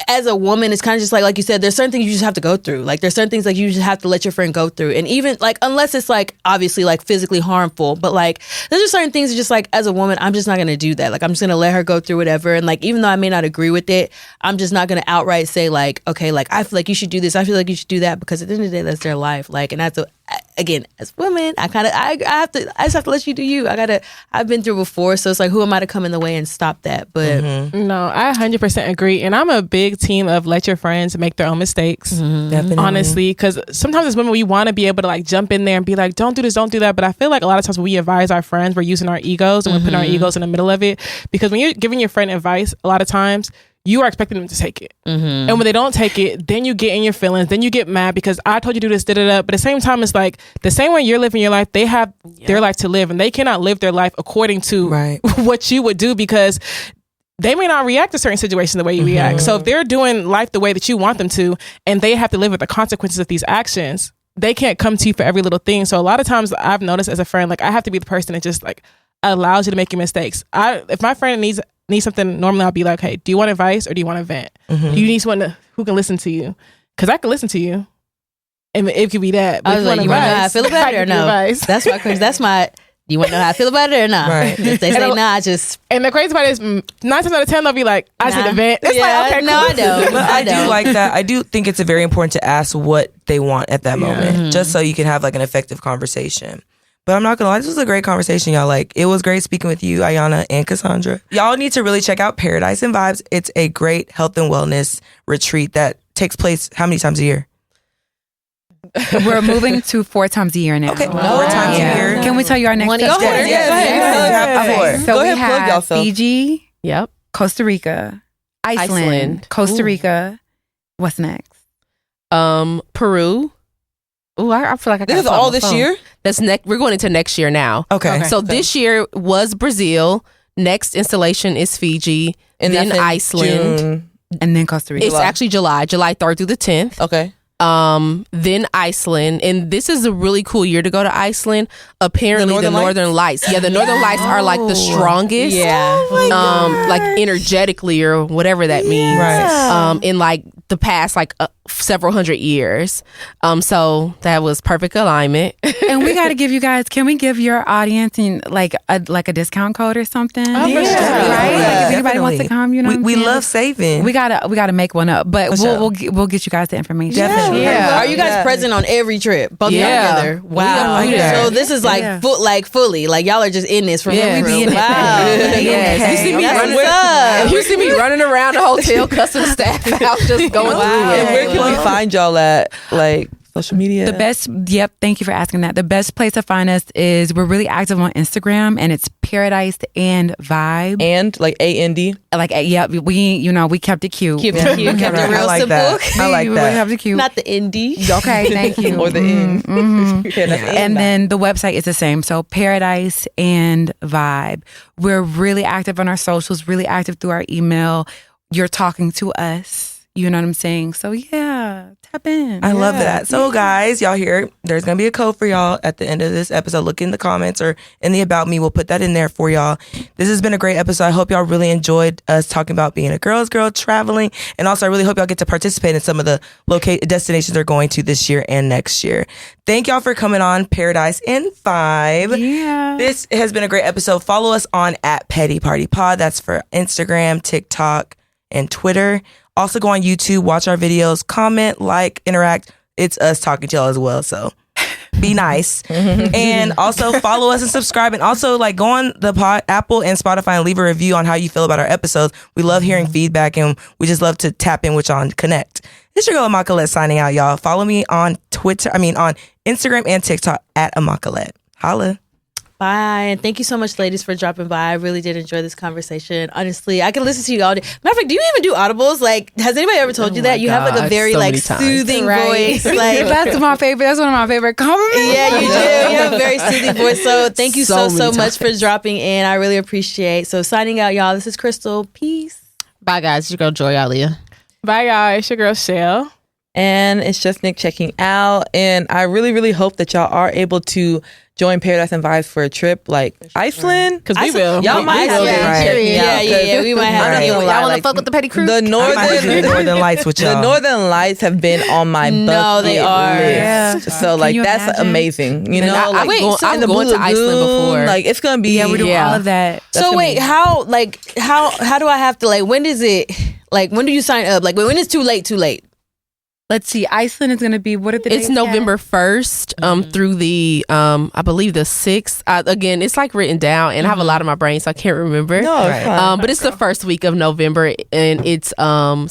as a woman, it's kind of just like you said, there's certain things you just have to go through. Like there's certain things like you just have to let your friend go through. And even like, unless it's like obviously like physically harmful, but like there's just certain things that just like as a woman, I'm just not going to do that. Like I'm just going to let her go through whatever. And like, even though I may not agree with it, I'm just not going to outright say like, okay, like I feel like you should do this. I feel like you should do that, because at the end of the day, that's their life. Like, and that's again, as women, I just have to let you do you. I've been through before. So it's like, who am I to come in the way and stop that? But no, I 100% agree. And I'm a big team of let your friends make their own mistakes. Definitely. Honestly, because sometimes as women, we want to be able to like jump in there and be like, don't do this, don't do that. But I feel like a lot of times when we advise our friends, we're using our egos and we're putting our egos in the middle of it. Because when you're giving your friend advice, a lot of times you are expecting them to take it. And when they don't take it, then you get in your feelings, then you get mad because I told you to do this, da-da-da. But at the same time, it's like the same way you're living your life, they have their life to live, and they cannot live their life according to what you would do, because they may not react to certain situations the way you react. So if they're doing life the way that you want them to, and they have to live with the consequences of these actions, they can't come to you for every little thing. So a lot of times I've noticed as a friend, like I have to be the person that just like allows you to make your mistakes. If my friend needs something, normally I'll be like, hey, do you want advice or do you want to vent? Do you need someone who can listen to you? Because I can listen to you, and it could be that. But I was like, you want to know how I feel about it or no? That's my question. That's my. You want to know how I feel about it or not? Right. If they say nah, just. And the crazy part is 9 times out of 10 they'll be like, I said event. It's like, okay, cool. No, I don't. But I do like that. I do think it's very important to ask what they want at that moment, just so you can have like an effective conversation. But I'm not gonna lie, this was a great conversation, y'all. Like, it was great speaking with you, Ayana and Cassandra. Y'all need to really check out Paradise and Vibes. It's a great health and wellness retreat that takes place how many times a year? We're moving to 4 times a year now. Okay, 4 times a year. Can we tell you our next Go ahead. Okay, so Go we ahead, plug have yourself. Fiji, Costa Rica, Iceland. Costa Rica. What's next? Peru. Oh, I feel like I got This is all this year? That's we're going into next year now. Okay. So this year was Brazil. Next installation is Fiji. And then Iceland. June. And then Costa Rica. It's actually July 3rd through the 10th. Okay. Then Iceland, and this is a really cool year to go to Iceland. Apparently, the Northern Lights. Yeah, the Northern Lights are like the strongest. Yeah. Like energetically or whatever that means. Right. In like the past several hundred years. So that was perfect alignment. And we got to give you guys. Can we give your audience like a discount code or something? Oh, yeah. Right. Like if anybody wants to come, you know, we love saving. We gotta make one up, but we'll get you guys the information. Definitely. Yeah. Are you guys present on every trip? Both together? Wow. So this is like fully like y'all are just in this from every we be in Wow. Yes. You see me you see me running around the hotel, cussing the staff out, just going through it. And where can we find y'all at? Like social media? The best, thank you for asking that. The best place to find us is we're really active on Instagram, and it's Paradise and Vibe. And like AND? Like, we kept it cute. Kept it cute. Kept it real I like simple. that. I like We that. kept it cute. Not the indie. Okay, thank you. Or the end. Yeah, that's And then the website is the same. So Paradise and Vibe. We're really active on our socials, really active through our email. You're talking to us. You know what I'm saying? So yeah, tap in. I love that. So guys, y'all hear, there's going to be a code for y'all at the end of this episode. Look in the comments or in the About Me. We'll put that in there for y'all. This has been a great episode. I hope y'all really enjoyed us talking about being a girl's girl, traveling. And also I really hope y'all get to participate in some of the destinations they're going to this year and next year. Thank y'all for coming on Paradise and Vibe. Yeah. This has been a great episode. Follow us on @PettyPartyPod. That's for Instagram, TikTok, and Twitter. Also go on YouTube, watch our videos, comment, like, interact. It's us talking to y'all as well, so be nice. And also follow us and subscribe. And also go on the Apple and Spotify and leave a review on how you feel about our episodes. We love hearing feedback, and we just love to tap in with y'all and connect. It's your girl Amakalette signing out, y'all. Follow me on on Instagram and TikTok @Amakalette. Holla. Bye. And thank you so much, ladies, for dropping by. I really did enjoy this conversation. Honestly, I can listen to you all day. Matter of fact, do you even do audibles? Like, has anybody ever told you that? You have like a very soothing voice. Like, that's my favorite. That's one of my favorite compliments. Yeah, you do. You have a very soothing voice. So thank you so much for dropping in. I really appreciate. So signing out, y'all. This is Crystal. Peace. Bye, guys. It's your girl, Joy Alia. Bye, y'all. It's your girl, Shell. And it's just Nick checking out. And I really, really hope that y'all are able to join Paradise and Vibes for a trip like Iceland. Because we will. Y'all might have Yeah. We might have to. Y'all want to fuck with the petty crew? The Northern Lights with y'all. The Northern Lights have been on my bucket they are. list. Yeah. So that's imagine? amazing. You know, I'm going to Iceland before. Like it's gonna be. Yeah, we're doing all of that. So wait, how do I have to when is it? Like when do you sign up? Like when is too late? Let's see. Iceland is going to be, what are the dates? It's November 1st through the, I believe the 6th. Again, it's like written down, and I have a lot in my brain, so I can't remember. No, it's fine. But it's the first week of November, and it's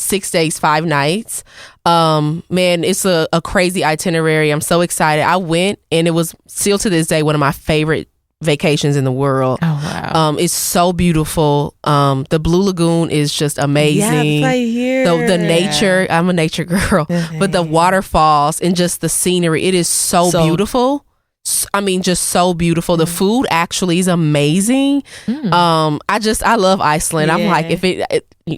6 days, 5 nights. Man, it's a crazy itinerary. I'm so excited. I went, and it was still to this day one of my favorite vacations in the world. Oh wow. It's so beautiful. The Blue Lagoon is just amazing. Yeah, right here. The nature, I'm a nature girl, but the waterfalls and just the scenery, it is so beautiful. I mean, just so beautiful. The food actually is amazing. I love Iceland. I'm like,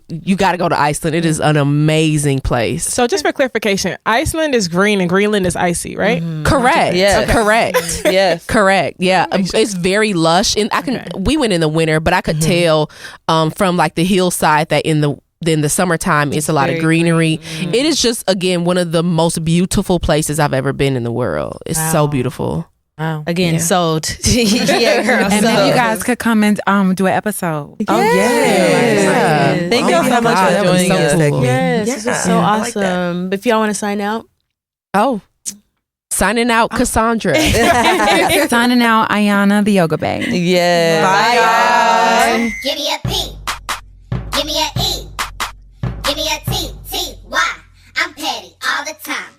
you got to go to Iceland. It is an amazing place. So just for clarification, Iceland is green and Greenland is icy, right? Correct. Yes. Okay. Correct. Yes. Correct. Yeah. It's very lush, and we went in the winter, but I could tell from like the hillside that in the summertime it's a lot of greenery. It is just, again, one of the most beautiful places I've ever been in the world. It's so beautiful. Wow. Again, sold. Yeah, girl. And maybe you guys could come and do an episode. Oh, yes. Thank y'all so much for joining us. Cool. Yes, this was so awesome. If y'all want to sign out. Oh, signing out, Cassandra. Signing out, Ayana, the yoga babe. Yeah. Bye, y'all. Give me a P. Give me a E. Give me a T. T. Y. I'm petty all the time.